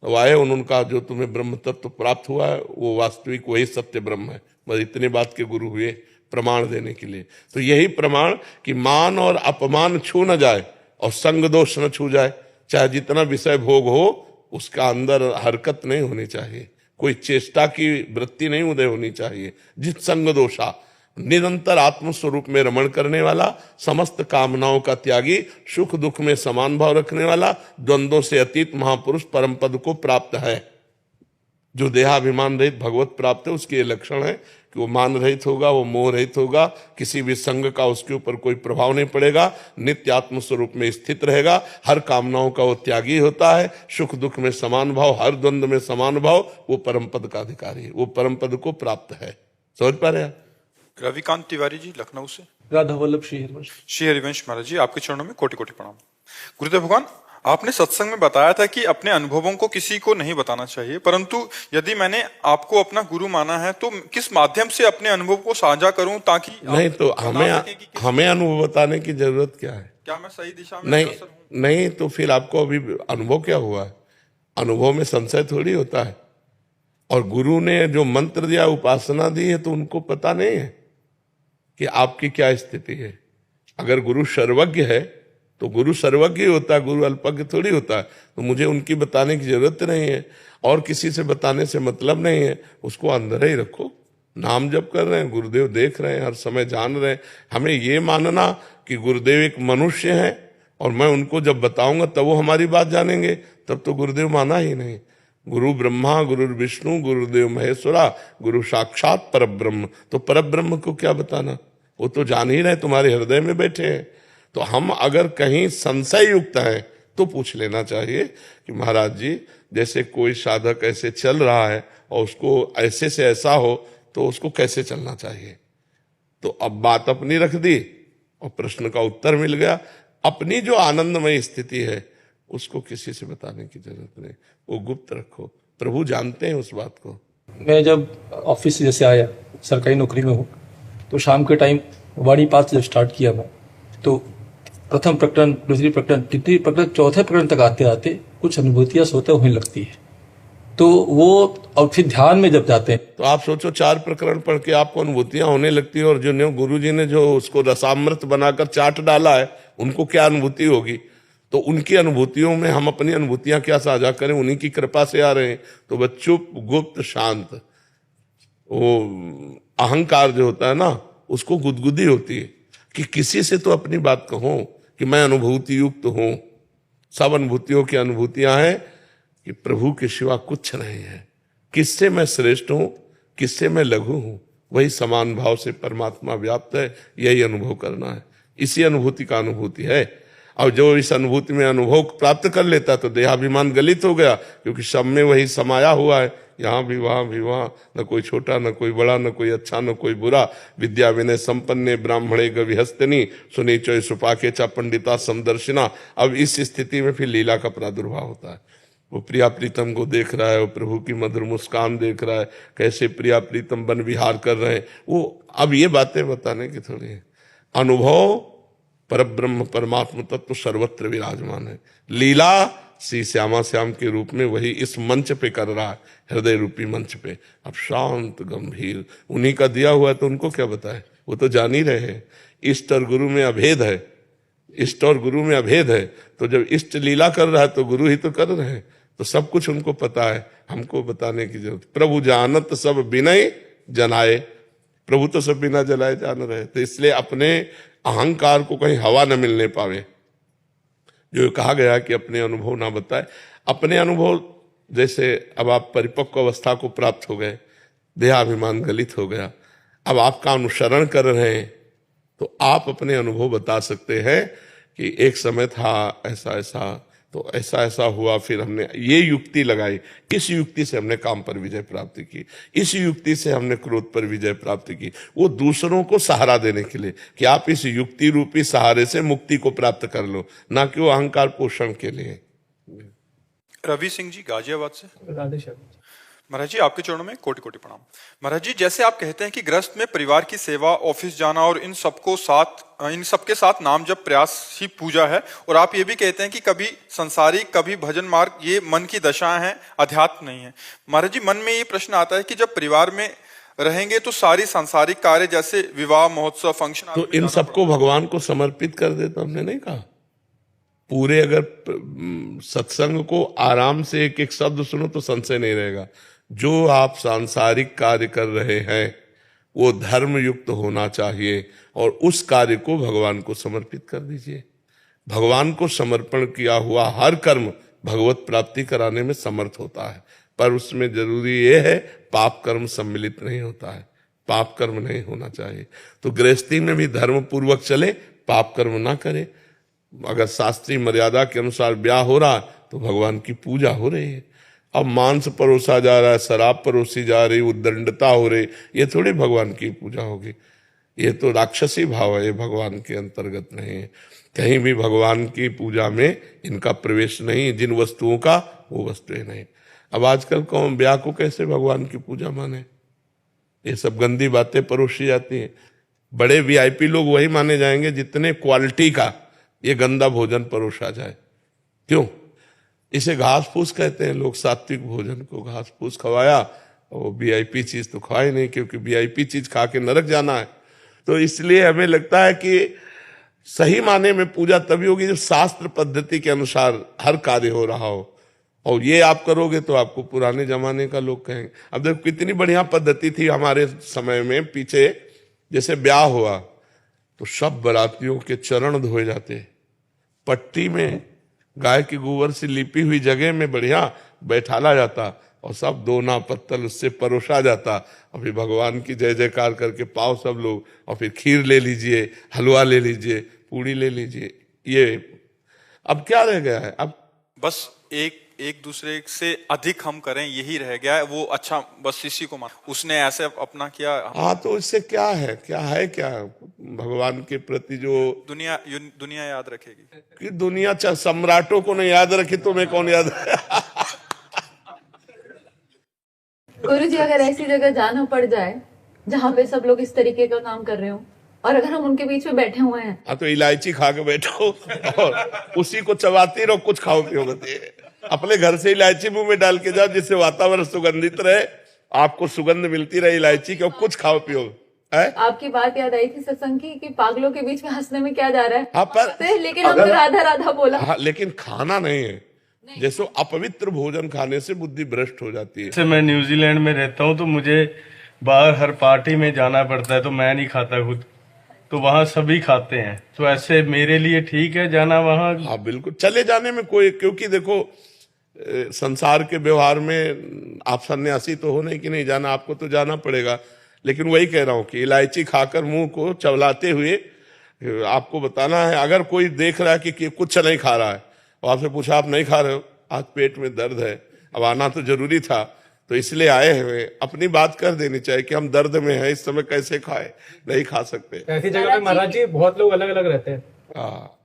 अब आए, उन्होंने कहा जो तुम्हें ब्रह्म तत्व प्राप्त हुआ है वो वास्तविक वही सत्य ब्रह्म है। बस इतने बात के गुरु हुए प्रमाण देने के लिए। तो यही प्रमाण कि मान और अपमान छू न जाए और संग दोष न छू जाए। चाहे जितना विषय भोग हो उसका अंदर हरकत नहीं होनी चाहिए, कोई चेष्टा की वृत्ति नहीं उदय होनी चाहिए। जित संग दोषा, निरंतर आत्मस्वरूप में रमण करने वाला, समस्त कामनाओं का त्यागी, सुख दुख में समान भाव रखने वाला, द्वंद्वों से अतीत महापुरुष परम पद को प्राप्त है। जो देहाभिमान रहित भगवत प्राप्त है उसके ये लक्षण है कि वो मान रहित होगा, वो मोह रहित होगा, किसी भी संग का उसके ऊपर कोई प्रभाव नहीं पड़ेगा, नित्य आत्म स्वरूप में स्थित रहेगा, हर कामनाओं का वो त्यागी होता है, सुख दुख में समान भाव, हर द्वंद्व में समान भाव, वो परम पद का अधिकारी है, वो परम पद को प्राप्त है। समझ पा रहे हैं?
रविकांत तिवारी जी लखनऊ से।
राधा वल्लभ श्री हरिवंश।
श्री हरिवंश महाराज जी, आपके चरणों में कोटि कोटि प्रणाम। गुरुदेव भगवान, आपने सत्संग में बताया था कि अपने अनुभवों को किसी को नहीं बताना चाहिए, परंतु यदि मैंने आपको अपना गुरु माना है तो किस माध्यम से अपने अनुभव को साझा करूं ताकि
नहीं
आप
तो
बता सकें कि
हमें अनुभव बताने की जरूरत क्या है?
क्या मैं सही दिशा में
नहीं
अग्रसर हूं?
नहीं, तो फिर आपको अभी अनुभव क्या हुआ है? अनुभव में संशय थोड़ी होता है। और गुरु ने जो मंत्र दिया, उपासना दी है, तो उनको पता नहीं है कि आपकी क्या स्थिति है। अगर गुरु सर्वज्ञ है तो गुरु सर्वज्ञ होता है, गुरु अल्पज्ञ थोड़ी होता है। तो मुझे उनकी बताने की जरूरत नहीं है, और किसी से बताने से मतलब नहीं है। उसको अंदर ही रखो, नाम जप कर रहे हैं, गुरुदेव देख रहे हैं, हर समय जान रहे हैं। हमें ये मानना कि गुरुदेव एक मनुष्य है और मैं उनको जब बताऊंगा तब वो हमारी बात जानेंगे, तब तो गुरुदेव माना ही नहीं। गुरु ब्रह्मा गुरु विष्णु गुरुदेव महेश्वरा गुरु साक्षात परब्रह्म। तो परब्रह्म को क्या बताना, वो तो जान ही रहे, तुम्हारे हृदय में बैठे हैं। तो हम अगर कहीं संशय युक्त हैं तो पूछ लेना चाहिए कि महाराज जी, जैसे कोई साधक ऐसे चल रहा है और उसको ऐसे से ऐसा हो तो उसको कैसे चलना चाहिए। तो अब बात अपनी रख दी और प्रश्न का उत्तर मिल गया। अपनी जो आनंदमय स्थिति है उसको किसी से बताने की जरूरत नहीं, वो गुप्त रखो। प्रभु जानते हैं उस बात को।
मैं जब ऑफिस से जैसे आया, सरकारी नौकरी में हूँ, तो शाम के टाइम वाणी पाठ से जब स्टार्ट किया मैं, तो प्रथम प्रकरण, दूसरी प्रकरण, तृतीय प्रकरण, चौथे प्रकरण तक आते आते कुछ अनुभूतियां स्वतः होने लगती है। तो वो, और फिर ध्यान में जब जाते हैं
तो आप सोचो 4 प्रकरण पढ़ के आपको अनुभूतियां होने लगती है, और जो गुरु जी ने जो उसको रसामृत बनाकर चाट डाला है उनको क्या अनुभूति होगी। तो उनकी अनुभूतियों में हम अपनी अनुभूतियां क्या साझा करें, उन्हीं की कृपा से आ रहे हैं। तो बस चुप, गुप्त, शांत, वो अहंकार जो होता है ना, उसको गुदगुदी होती है कि किसी से तो अपनी बात कहो कि मैं अनुभूति युक्त हूं। सब अनुभूतियों की अनुभूतियां हैं कि प्रभु के सिवा कुछ नहीं है। किससे मैं श्रेष्ठ हूं, किससे मैं लघु हूं, वही समान भाव से परमात्मा व्याप्त है। यही अनुभव करना है, इसी अनुभूति का अनुभूति है। और जो इस अनुभूति में अनुभव प्राप्त कर लेता तो देहाभिमान गलित हो गया, क्योंकि सब में वही समाया हुआ है। यहाँ भी वहां भी वहां, न कोई छोटा न कोई बड़ा, न कोई अच्छा न कोई बुरा। विद्या विनय संपन्ने ब्राह्मणे गविहस्तनी सुनी चोय सुपाके चा पंडिता समदर्शिना। अब इस स्थिति में फिर लीला का प्रादुर्भाव होता है। वो प्रिया प्रीतम को देख रहा है, वो प्रभु की मधुर मुस्कान देख रहा है, कैसे प्रिया प्रीतम वन विहार कर रहे हैं। वो अब ये बातें बताने की थोड़ी है। अनुभव परब्रह्म परमात्म तत्व सर्वत्र विराजमान है। लीला श्री श्यामा श्याम के रूप में वही इस मंच पे कर रहा है, हृदय रूपी मंच पे। अब शांत गंभीर, उन्हीं का दिया हुआ है तो उनको क्या बताए, वो तो जान ही रहे हैं। इष्ट और गुरु में अभेद है, इष्ट और गुरु में अभेद है। तो जब इष्ट लीला कर रहा है तो गुरु ही तो कर रहे हैं, तो सब कुछ उनको पता है, हमको बताने की जरूरत। प्रभु जानत सब बिनय जनाए, प्रभु तो सब बिना जलाए जान रहे। तो इसलिए अपने अहंकार को कहीं हवा न मिलने पावे। जो कहा गया कि अपने अनुभव ना बताए, अपने अनुभव जैसे अब आप परिपक्व अवस्था को प्राप्त हो गए, देहाभिमान गलित हो गया, अब आपका अनुसरण कर रहे हैं, तो आप अपने अनुभव बता सकते हैं कि एक समय था ऐसा ऐसा, तो ऐसा ऐसा हुआ, फिर हमने ये युक्ति लगाई, इस युक्ति से हमने काम पर विजय प्राप्त की, इस युक्ति से हमने क्रोध पर विजय प्राप्त की। वो दूसरों को सहारा देने के लिए कि आप इस युक्ति रूपी सहारे से मुक्ति को प्राप्त कर लो, ना कि वो अहंकार पोषण के लिए।
रवि सिंह जी गाजियाबाद से।
राधे श्याम।
महाराज जी, आपके चरणों में कोटि कोटि प्रणाम। महाराज जी, जैसे आप कहते हैं कि गृहस्थ में परिवार की सेवा, ऑफिस जाना और इन सबके साथ नाम जप प्रयास ही पूजा है, और आप ये भी कहते हैं कि कभी संसारिक कभी भजन मार्ग, ये मन की दशा है, अध्यात्म नहीं है। महाराज जी, मन में ये प्रश्न आता है कि जब परिवार में रहेंगे तो सारी सांसारिक कार्य जैसे विवाह महोत्सव फंक्शन,
तो इन सबको भगवान को समर्पित कर दे, तो हमने नहीं कहा। पूरे अगर सत्संग को आराम से एक एक शब्द सुनो तो संशय नहीं रहेगा। जो आप सांसारिक कार्य कर रहे हैं वो धर्म युक्त होना चाहिए, और उस कार्य को भगवान को समर्पित कर दीजिए। भगवान को समर्पण किया हुआ हर कर्म भगवत प्राप्ति कराने में समर्थ होता है, पर उसमें जरूरी ये है पाप कर्म सम्मिलित नहीं होता है, पाप कर्म नहीं होना चाहिए। तो गृहस्थी में भी धर्म पूर्वक चले, पाप कर्म ना करे। अगर शास्त्रीय मर्यादा के अनुसार ब्याह हो रहा तो भगवान की पूजा हो रही है। अब मांस परोसा जा रहा है, शराब परोसी जा रही, उद्दंडता हो रही, ये थोड़ी भगवान की पूजा होगी। ये तो राक्षसी भाव है, ये भगवान के अंतर्गत नहीं है। कहीं भी भगवान की पूजा में इनका प्रवेश नहीं, जिन वस्तुओं का वो वस्तुएं नहीं। अब आजकल कौन ब्याह को कैसे भगवान की पूजा माने, ये सब गंदी बातें परोसी जाती हैं। बड़े वीआईपी लोग वही माने जाएंगे जितने क्वालिटी का ये गंदा भोजन परोसा जाए। क्यों? इसे घास फूस कहते हैं लोग, सात्विक भोजन को घास फूस खवाया, और वीआईपी चीज तो खाए नहीं, क्योंकि वीआईपी चीज खा के नरक जाना है। तो इसलिए हमें लगता है कि सही माने में पूजा तभी होगी जब शास्त्र पद्धति के अनुसार हर कार्य हो रहा हो, और ये आप करोगे तो आपको पुराने जमाने का लोग कहेंगे। अब देखो कितनी बढ़िया पद्धति थी हमारे समय में पीछे, जैसे ब्याह हुआ तो सब बारातियों के चरण धोए जाते, पट्टी में गाय के गोबर से लिपी हुई जगह में बढ़िया बैठाला जाता, और सब दोना पत्तल उससे परोसा जाता, और फिर भगवान की जय जयकार करके पाओ सब लोग, और फिर खीर ले लीजिए, हलवा ले लीजिए, पूड़ी ले लीजिए। ये अब क्या रह गया है? अब
बस एक दूसरे से अधिक हम करें, यही रह गया है। वो अच्छा बस इसी को मान, उसने ऐसे अपना किया।
हाँ, तो इससे क्या है क्या भगवान के प्रति जो
दुनिया याद रखेगी
कि दुनिया सम्राटों को नहीं याद रखी तो मैं कौन याद
गुरु जी, अगर ऐसी जगह जाना पड़ जाए जहाँ पे सब लोग इस तरीके का काम कर रहे हो, और अगर हम उनके बीच में बैठे हुए हैं,
हाँ, तो इलायची खा के बैठो और उसी को चबाती रहो, कुछ खाओ पियो मत। अपने घर से इलायची मुंह में डाल के जाओ, जिससे वातावरण सुगंधित रहे, आपको सुगंध मिलती रहे इलायची की, और कुछ खाओ पियो है?
आपकी बात याद आई थी सत्संग की कि पागलों के बीच में हंसने में क्या जा रहा है।
हाँ, पर
लेकिन हम तो राधा राधा बोला।
हाँ, लेकिन खाना नहीं है। जैसे अपवित्र भोजन खाने से बुद्धि भ्रष्ट हो जाती है।
जैसे मैं न्यूजीलैंड में रहता हूँ तो मुझे बाहर हर पार्टी में जाना पड़ता है, तो मैं नहीं खाता खुद, तो वहाँ सभी खाते हैं, तो ऐसे मेरे लिए ठीक है जाना वहाँ।
हाँ बिल्कुल, चले जाने में कोई, क्योंकि देखो संसार के व्यवहार में आप सन्यासी तो हो नहीं कि नहीं जाना, आपको तो जाना पड़ेगा। लेकिन वही कह रहा हूँ कि इलायची खाकर मुंह को चबलाते हुए आपको बताना है, अगर कोई देख रहा है कि कुछ नहीं खा रहा है और आपसे पूछा आप नहीं खा रहे हो, आज पेट में दर्द है, अब आना तो जरूरी था तो इसलिए आए हुए, अपनी बात कर देनी चाहिए कि हम दर्द में हैं, इस समय कैसे खाए, नहीं खा सकते।
ऐसी जगह पे महाराज जी बहुत लोग अलग अलग रहते हैं।
हाँ,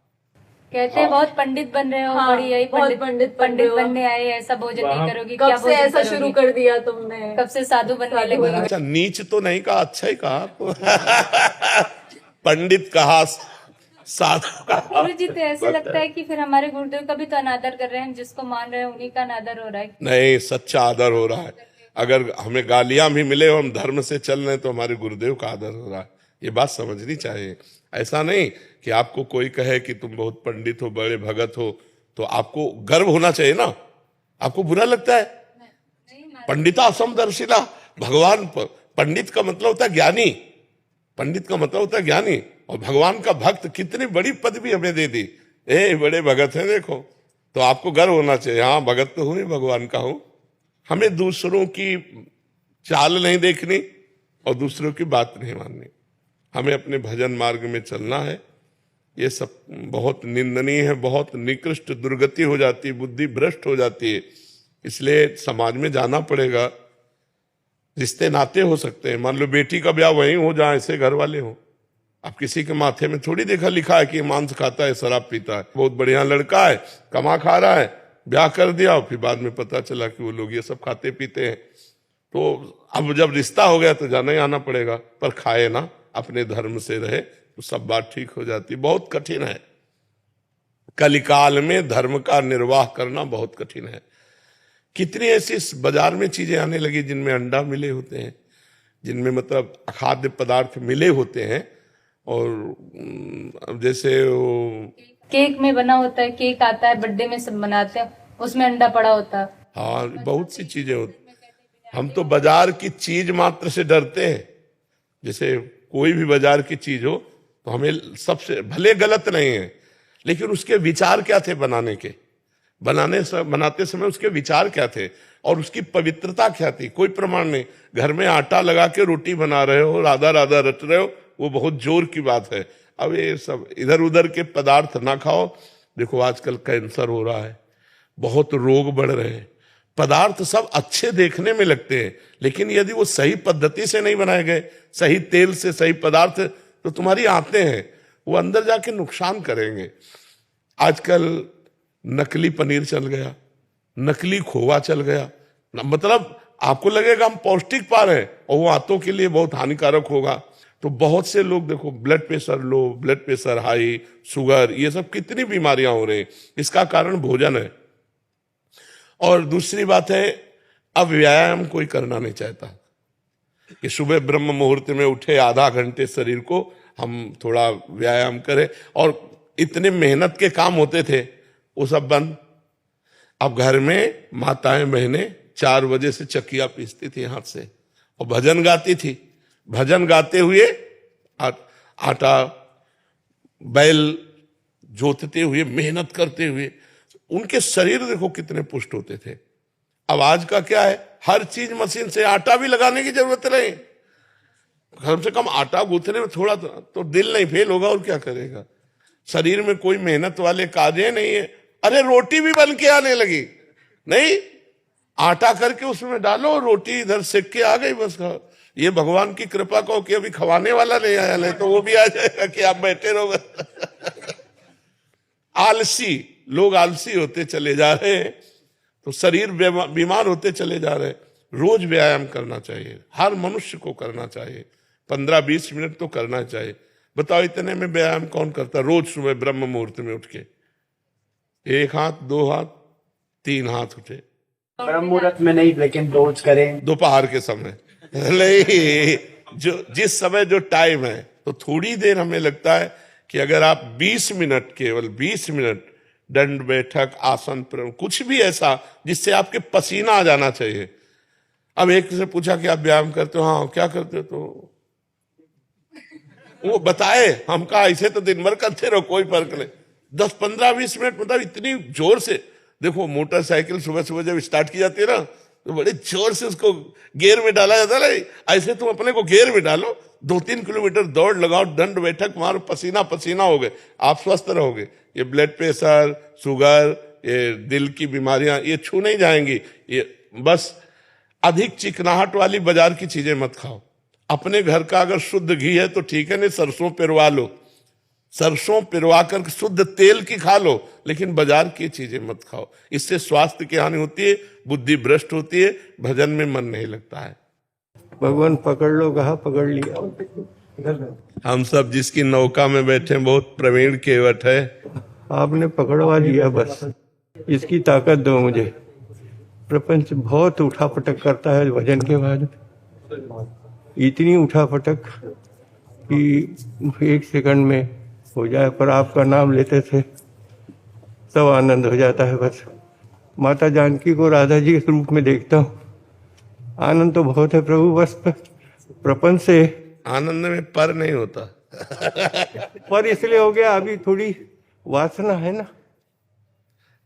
कहते हैं बहुत पंडित बन रहे हो,
हाँ,
बड़ी यही
बहुत
पंडित बनने आए, ऐसा भोजन नहीं करोगी,
कब
क्या
से
भोजन
ऐसा
करोगी?
शुरू कर दिया तुमने,
कब से साधु बनने लगे?
अच्छा नीच तो नहीं कहा, अच्छा ही कहा पंडित कहा, साधु।
गुरु जी, तो ऐसे लगता है कि फिर हमारे गुरुदेव का भी तो अनादर कर रहे हैं, हम जिसको मान रहे हैं उन्हीं का अनादर हो रहा है।
नहीं, सच्चा आदर हो रहा है। अगर हमें गालियां भी मिले और हम धर्म से चल रहे हैं तो हमारे गुरुदेव का आदर हो रहा है, ये बात समझनी चाहिए। ऐसा नहीं कि आपको कोई कहे कि तुम बहुत पंडित हो, बड़े भगत हो, तो आपको गर्व होना चाहिए ना। आपको बुरा लगता है? पंडिता समदर्शिला, भगवान पंडित का मतलब होता है ज्ञानी, पंडित का मतलब होता है ज्ञानी, और भगवान का भक्त, कितनी बड़ी पदवी हमें दे दी, ए बड़े भगत हैं देखो, तो आपको गर्व होना चाहिए। हाँ, भगत तो हुए, भगवान का हूं। हमें दूसरों की चाल नहीं देखनी और दूसरों की बात नहीं माननी, हमें अपने भजन मार्ग में चलना है। ये सब बहुत निंदनीय है, बहुत निकृष्ट दुर्गति हो जाती है, बुद्धि भ्रष्ट हो जाती है। इसलिए समाज में जाना पड़ेगा। रिश्ते नाते हो सकते हैं, मान लो बेटी का ब्याह वहीं हो जहां ऐसे घर वाले हो। अब किसी के माथे में थोड़ी देखा लिखा है कि मांस खाता है, शराब पीता है, बहुत बढ़िया लड़का है, कमा खा रहा है, ब्याह कर दिया और फिर बाद में पता चला कि वो लोग ये सब खाते पीते हैं। तो अब जब रिश्ता हो गया तो जाना ही आना पड़ेगा, पर खाए ना, अपने धर्म से रहे तो सब बात ठीक हो जाती। बहुत कठिन है, कलिकाल में धर्म का निर्वाह करना बहुत कठिन है। कितनी ऐसी बाजार में चीजें आने लगी जिनमें अंडा मिले होते हैं, जिनमें मतलब अखाद्य पदार्थ मिले होते हैं, और जैसे वो
केक में बना होता है, केक आता है बर्थडे में सब बनाते हैं, उसमें अंडा पड़ा होता है।
हाँ, बहुत सी चीजें होती। हम तो बाजार की चीज मात्र से डरते हैं। जैसे कोई भी बाजार की चीज हो तो हमें सबसे, भले गलत नहीं है, लेकिन उसके विचार क्या थे बनाने के, बनाते समय उसके विचार क्या थे और उसकी पवित्रता क्या थी, कोई प्रमाण नहीं। घर में आटा लगा के रोटी बना रहे हो, राधा राधा रट रहे हो, वो बहुत जोर की बात है। अब ये सब इधर उधर के पदार्थ ना खाओ। देखो आजकल कैंसर हो रहा है, बहुत रोग बढ़ रहे हैं, पदार्थ सब अच्छे देखने में लगते हैं, लेकिन यदि वो सही पद्धति से नहीं बनाए गए, सही तेल से, सही पदार्थ, तो तुम्हारी आंतें हैं वो अंदर जाके नुकसान करेंगे। आजकल नकली पनीर चल गया, नकली खोवा चल गया, मतलब आपको लगेगा हम पौष्टिक पा रहे हैं और वो आंतों के लिए बहुत हानिकारक होगा। तो बहुत से लोग देखो, blood pressure low, blood pressure high, sugar, ये सब कितनी बीमारियां हो रही हैं, इसका कारण भोजन है। और दूसरी बात है, अब व्यायाम कोई करना नहीं चाहता कि सुबह ब्रह्म मुहूर्त में उठे, आधा घंटे शरीर को हम थोड़ा व्यायाम करें, और इतने मेहनत के काम होते थे वो सब बंद। अब घर में माताएं बहनें 4 बजे से चक्किया पीसती थी हाथ से और भजन गाती थी, भजन गाते हुए आटा बैल जोतते हुए, मेहनत करते हुए उनके शरीर देखो कितने पुष्ट होते थे। अब आज का क्या है, हर चीज मशीन से, आटा भी लगाने की जरूरत नहीं, कम से कम आटा गूंथने में थोड़ा तो दिल नहीं फेल होगा, और क्या करेगा। शरीर में कोई मेहनत वाले कार्य नहीं है। अरे रोटी भी बन के आने लगी, नहीं, आटा करके उसमें डालो, रोटी इधर सेक के आ गई, बस खाओ। ये भगवान की कृपा कहो कि अभी खवाने वाला नहीं आया, नहीं तो वो भी आ जाएगा कि आप बैठे रहोगे। आलसी लोग आलसी होते चले जा रहे हैं, तो शरीर बीमार होते चले जा रहे हैं। रोज व्यायाम करना चाहिए, हर मनुष्य को करना चाहिए, 15-20 मिनट तो करना चाहिए। बताओ इतने में व्यायाम कौन करता? रोज सुबह ब्रह्म मुहूर्त में उठ के 1 हाथ, 2 हाथ, 3 हाथ उठे,
ब्रह्म मुहूर्त में नहीं, लेकिन रोज करें,
दोपहर के समय नहीं, जो जिस समय जो टाइम है, तो थोड़ी देर हमें लगता है कि अगर आप 20 मिनट, केवल 20 मिनट दंड बैठक, आसन, कुछ भी ऐसा जिससे आपके पसीना आ जाना चाहिए। अब एक से पूछा कि आप व्यायाम करते हो? हाँ। क्या करते हो? तो वो बताए, हम कहा ऐसे तो दिन भर करते रहो, कोई फर्क नहीं। 10, 15, 20 मिनट, मतलब इतनी जोर से। देखो मोटरसाइकिल सुबह सुबह जब स्टार्ट की जाती है ना, तो बड़े जोर से उसको गियर में डाला जाता है। ऐसे तुम अपने को गियर में डालो, 2-3 किलोमीटर दौड़ लगाओ, दंड बैठक मारो, पसीना पसीना हो गए, आप स्वस्थ रहोगे। ये ब्लड प्रेशर, शुगर, ये दिल की बीमारियां, ये छू नहीं जाएंगी। ये बस अधिक चिकनाहट वाली बाजार की चीजें मत खाओ। अपने घर का अगर शुद्ध घी है तो ठीक है, नहीं सरसों पिरवा लो, सरसों पिरवा कर शुद्ध तेल की खा लो, लेकिन बाजार की चीजें मत खाओ। इससे स्वास्थ्य की हानि होती है, बुद्धि भ्रष्ट होती है, भजन में मन नहीं लगता है।
भगवान पकड़ लो, कहा पकड़ लिया।
हम सब जिसकी नौका में बैठे बहुत प्रवीण केवट है,
आपने पकड़वा लिया, बस इसकी ताकत दो मुझे। प्रपंच बहुत उठापटक करता है भजन के बाद, इतनी उठापटक कि 1 सेकंड में हो जाए, पर आपका नाम लेते थे सब आनंद हो जाता है। बस माता जानकी को राधा जी के रूप में देखता हूँ, आनंद तो बहुत है प्रभु, बस प्रपंच से
आनंद में पर नहीं होता।
पर इसलिए हो गया, अभी थोड़ी वासना है ना।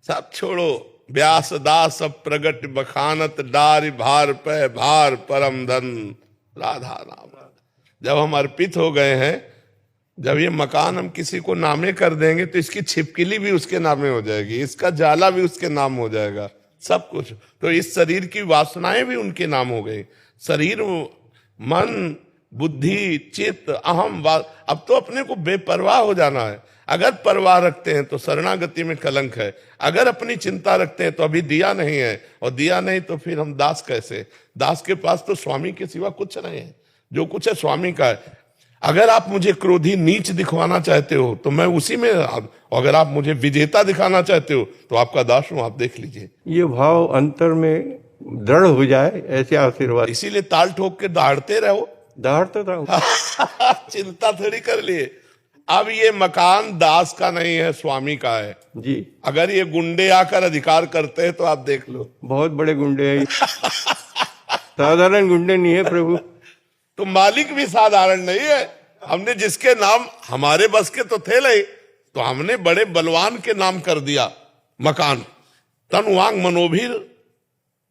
सब छोड़ो, व्यास दास सब प्रगट बखानत, डार भार पे भार परम धन राधा नाम। जब हम अर्पित हो गए हैं, जब ये मकान हम किसी को नामे कर देंगे, तो इसकी छिपकली भी उसके नामे हो जाएगी, इसका जाला भी उसके नाम हो जाएगा, सब कुछ। तो इस शरीर की वासनाएं भी उनके नाम हो गई। शरीर, मन, बुद्धि, चित्त, अहम, अब तो अपने को बेपरवाह हो जाना है। अगर परवाह रखते हैं तो शरणागति में कलंक है, अगर अपनी चिंता रखते हैं तो अभी दिया नहीं है, और दिया नहीं तो फिर हम दास कैसे? दास के पास तो स्वामी के सिवा कुछ नहीं है, जो कुछ है स्वामी का है। अगर आप मुझे क्रोधी नीच दिखवाना चाहते हो तो मैं उसी में, अगर आप मुझे विजेता दिखाना चाहते हो तो आपका दास हूं, आप देख लीजिए।
ये भाव अंतर में दृढ़ हो जाए, ऐसे आशीर्वाद।
इसीलिए ताल ठोक के दहाड़ते रहो,
दहाड़ते रहो।
चिंता थोड़ी कर लिए। अब ये मकान दास का नहीं है, स्वामी का है
जी।
अगर ये गुंडे आकर अधिकार करते हैं तो आप देख लो,
बहुत बड़े गुंडे हैं, साधारण गुंडे नहीं है प्रभु।
तो मालिक भी साधारण नहीं है। हमने जिसके नाम हमारे बस के तो थे नहीं, तो हमने बड़े बलवान के नाम कर दिया मकान। तन वांग मनोभीर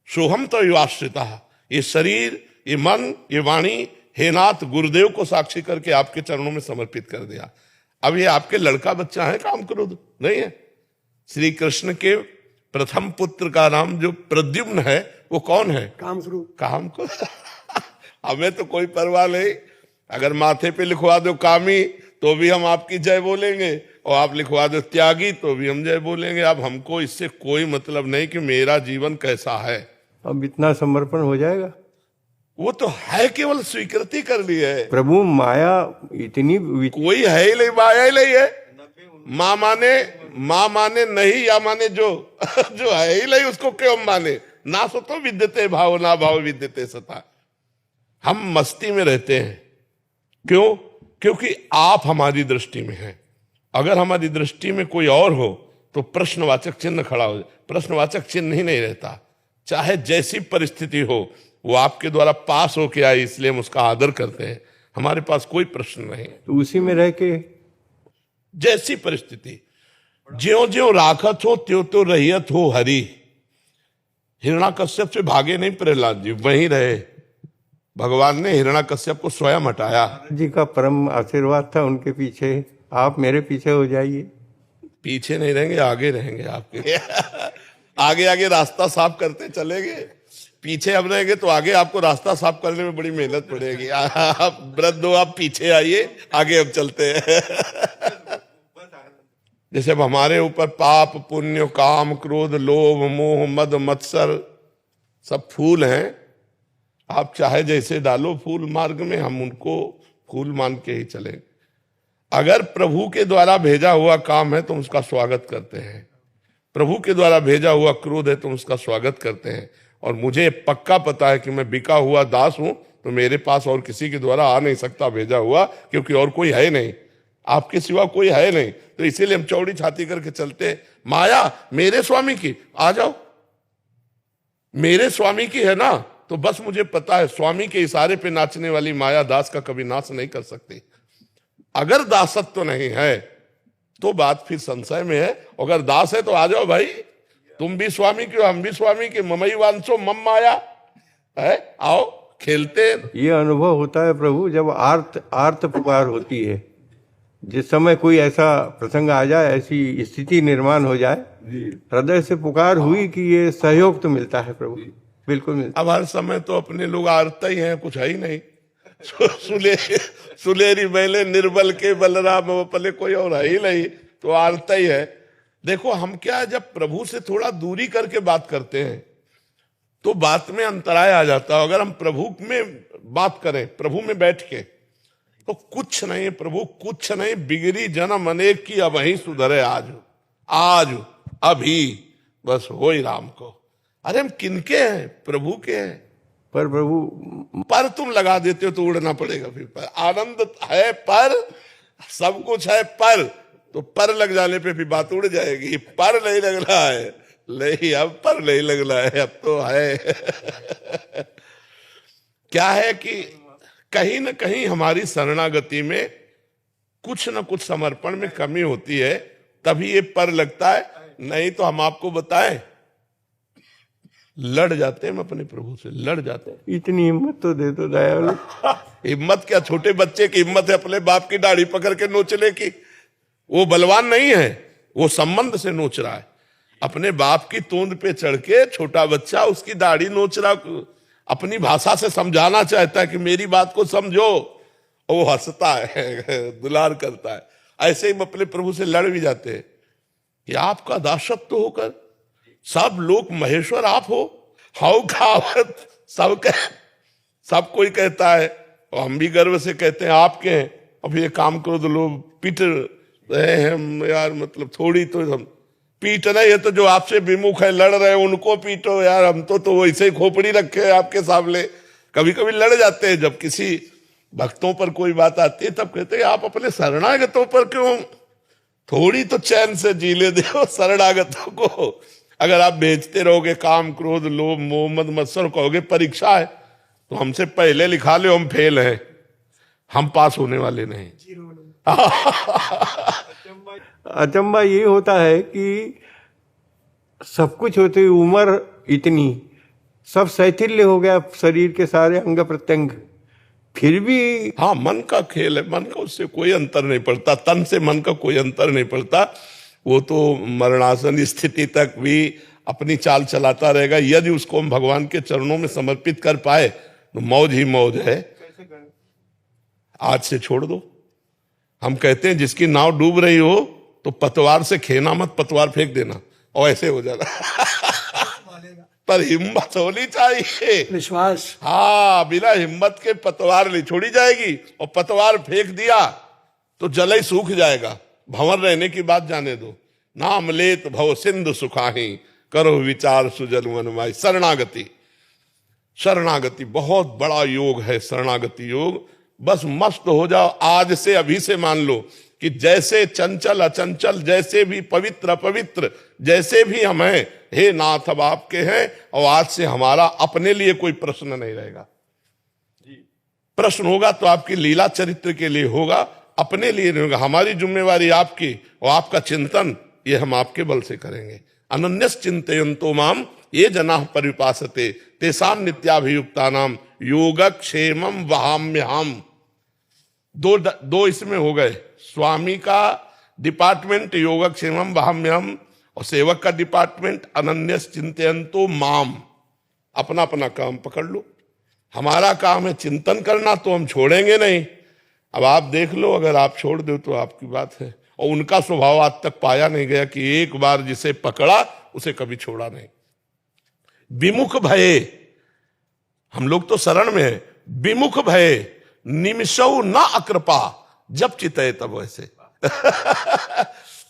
सोहम तो युवाश्रिता। ये शरीर, ये मन, ये वाणी, हे नाथ, गुरुदेव को साक्षी करके आपके चरणों में समर्पित कर दिया। अब ये आपके लड़का बच्चा है, काम क्रोध नहीं है। श्री कृष्ण के प्रथम पुत्र का नाम जो प्रद्युम्न है वो कौन है?
काम शुरू
काम को हमें तो कोई परवाह नहीं। अगर माथे पे लिखवा दो कामी तो भी हम आपकी जय बोलेंगे, और आप लिखवा दो त्यागी तो भी हम जय बोलेंगे। अब हमको इससे कोई मतलब नहीं कि मेरा जीवन कैसा है।
अब इतना समर्पण हो जाएगा।
वो तो है, केवल स्वीकृति कर ली है।
प्रभु माया इतनी
कोई है ही नहीं, माया ही नहीं है। माँ माने नहीं, या माने जो जो है ही नहीं उसको क्यों माने? ना सो तो विद्यते भाव, ना भाव विद्यते सता। हम मस्ती में रहते हैं। क्यों? क्योंकि आप हमारी दृष्टि में हैं। अगर हमारी दृष्टि में कोई और हो तो प्रश्नवाचक चिन्ह खड़ा हो जाए। प्रश्नवाचक चिन्ह ही नहीं रहता, चाहे जैसी परिस्थिति हो। वो आपके द्वारा पास होके आई इसलिए हम उसका आदर करते हैं। हमारे पास कोई प्रश्न नहीं,
तो उसी में रह के
जैसी परिस्थिति। ज्यो ज्यो राखत हो त्यों त्यों रहियत हो हरि। हिरण्याकश्यप से भागे नहीं प्रहलाद जी, वहीं रहे। भगवान ने हिरण्याकश्यप को स्वयं हटाया।
जी का परम आशीर्वाद था उनके पीछे। आप मेरे पीछे हो जाइए।
पीछे नहीं रहेंगे, आगे रहेंगे आपके। आगे आगे रास्ता साफ करते चलेंगे। पीछे हम रहेंगे तो आगे आपको रास्ता साफ करने में बड़ी मेहनत पड़ेगी। आप वृद्ध हो, आप पीछे आइए, आगे हम चलते हैं। जैसे अब हमारे ऊपर पाप पुण्य काम क्रोध लोभ मोह मद मत्सर सब फूल हैं। आप चाहे जैसे डालो फूल मार्ग में, हम उनको फूल मान के ही चलेंगे। अगर प्रभु के द्वारा भेजा हुआ काम है तो उसका स्वागत करते हैं। प्रभु के द्वारा भेजा हुआ क्रोध है तो उसका स्वागत करते हैं। और मुझे पक्का पता है कि मैं बिका हुआ दास हूं, तो मेरे पास और किसी के द्वारा आ नहीं सकता भेजा हुआ, क्योंकि और कोई है नहीं, आपके सिवा कोई है नहीं। तो इसीलिए हम चौड़ी छाती करके चलते हैं। माया मेरे स्वामी की, आ जाओ, मेरे स्वामी की है ना, तो बस मुझे पता है स्वामी के इशारे पे नाचने वाली माया दास का कभी नाश नहीं कर सकती। अगर दासत्व तो नहीं है तो बात फिर संशय में है। अगर दास है तो आ जाओ भाई, तुम भी स्वामी की हो, हम भी स्वामी के, ममई वांसो मम माया है, आओ खेलते।
ये अनुभव होता है प्रभु जब आर्त पुकार होती है। जिस समय कोई ऐसा प्रसंग आ जाए, ऐसी स्थिति निर्माण हो जाए, हृदय से पुकार हुई कि ये सहयोग तो मिलता है प्रभु, बिल्कुल मिलता।
अब हर समय तो अपने लोग आरता ही हैं, कुछ है ही नहीं। सुलेरी मैले निर्बल के बलराम पले, कोई और है ही नहीं, तो आरता ही है। देखो हम क्या, जब प्रभु से थोड़ा दूरी करके बात करते हैं तो बात में अंतराय आ जाता है। अगर हम प्रभु में बात करें, प्रभु में बैठ के, तो कुछ नहीं प्रभु, कुछ नहीं, बिगड़ी जन्म अनेक की अब वही सुधरे आज अभी, बस हो ही राम को। अरे हम किनके हैं? प्रभु के हैं।
पर प्रभु
पर तुम लगा देते हो तो उड़ना पड़ेगा फिर। पर आनंद है, पर सब कुछ है, पर तो पर लग जाने पे भी बात उड़ जाएगी। पर नहीं लग रहा है, नहीं अब पर नहीं लग रहा है, अब तो है। क्या है कि कहीं ना कहीं हमारी शरणागति में कुछ न कुछ समर्पण में कमी होती है, तभी ये पर लगता है। नहीं तो हम आपको बताएं, लड़ जाते हैं हम अपने प्रभु से, लड़ जाते हैं।
इतनी हिम्मत तो दे दो दयालु।
हिम्मत क्या, छोटे बच्चे की हिम्मत है अपने बाप की दाढ़ी पकड़ के नोचने की। वो बलवान नहीं है, वो संबंध से नोच रहा है। अपने बाप की तूंद पे चढ़ के छोटा बच्चा उसकी दाढ़ी नोच रहा, अपनी भाषा से समझाना चाहता है कि मेरी बात को समझो, और वो हंसता है, दुलार करता है। ऐसे ही हम अपने प्रभु से लड़ भी जाते हैं कि आपका दासत्व होकर सब लोग महेश्वर आप हो, हाउ खावत सब कोई कहता है, और हम भी गर्व से कहते हैं आपके हैं। अब ये काम करो तो लोग पीट रहे हैं हम, यार मतलब थोड़ी तो हम पीट नहीं है, तो जो आपसे विमुख है लड़ रहे हैं उनको पीटो यार। हम तो वैसे ही खोपड़ी रखे हैं आपके सामने। कभी कभी लड़ जाते हैं, जब किसी भक्तों पर कोई बात आती है तब कहते हैं आप अपने शरणागतों पर क्यों थोड़ी तो चैन से जी ले दो शरणागतों को। अगर आप भेजते रहोगे काम क्रोध लोभ मोह मद मत्सर, कहोगे परीक्षा है, तो हमसे पहले लिखा लो हम फेल हैं, हम पास होने वाले नहीं।
अचंबा ये होता है कि सब कुछ होते हुए उम्र इतनी, सब शैथिल्य हो गया शरीर के सारे अंग प्रत्यंग, फिर भी
हाँ मन का खेल है, मन का उससे कोई अंतर नहीं पड़ता, तन से मन का कोई अंतर नहीं पड़ता। वो तो मरणासन स्थिति तक भी अपनी चाल चलाता रहेगा। यदि उसको हम भगवान के चरणों में समर्पित कर पाए तो मौज ही मौज है। आज से छोड़ दो। हम कहते हैं जिसकी नाव डूब रही हो तो पतवार से खेना मत, पतवार फेंक देना और ऐसे हो जाना। पर हिम्मत होनी चाहिए,
विश्वास।
हाँ, बिना हिम्मत के पतवार नहीं छोड़ी जाएगी। और पतवार फेंक दिया तो जल ही सूख जाएगा। भंवर रहने की बात जाने दो। नाम लेत भव सिंधु सुखाही, करो विचार सुजल मन माई। शरणागति, शरणागति बहुत बड़ा योग है। शरणागति योग, बस मस्त हो जाओ। आज से, अभी से मान लो कि जैसे चंचल अचंचल, जैसे भी पवित्र अपवित्र, जैसे भी हम हैं, हे नाथ अब आपके हैं। और आज से हमारा अपने लिए कोई प्रश्न नहीं रहेगा। प्रश्न होगा तो आपकी लीला चरित्र के लिए होगा, अपने लिए नहीं होगा। हमारी जिम्मेवारी आपकी, और आपका चिंतन ये हम आपके बल से करेंगे। अनन्यस चिंतयन्तो माम ये जनाः परिपासते तेषां नित्याभियुक्तानां योगक्षेमं वहाम्यहम्। दो इसमें हो गए। स्वामी का डिपार्टमेंट योगक्षेमं वहाम्यहम् और सेवक का डिपार्टमेंट अनन्यस चिंतयन्तो माम। अपना अपना काम पकड़ लो। हमारा काम है चिंतन करना, तो हम छोड़ेंगे नहीं। अब आप देख लो, अगर आप छोड़ दो तो आपकी बात है। और उनका स्वभाव आज तक पाया नहीं गया कि एक बार जिसे पकड़ा उसे कभी छोड़ा नहीं। विमुख भये, हम लोग तो शरण में है। विमुख भये निमिषौ न अकृपा, जब चितये तब वैसे।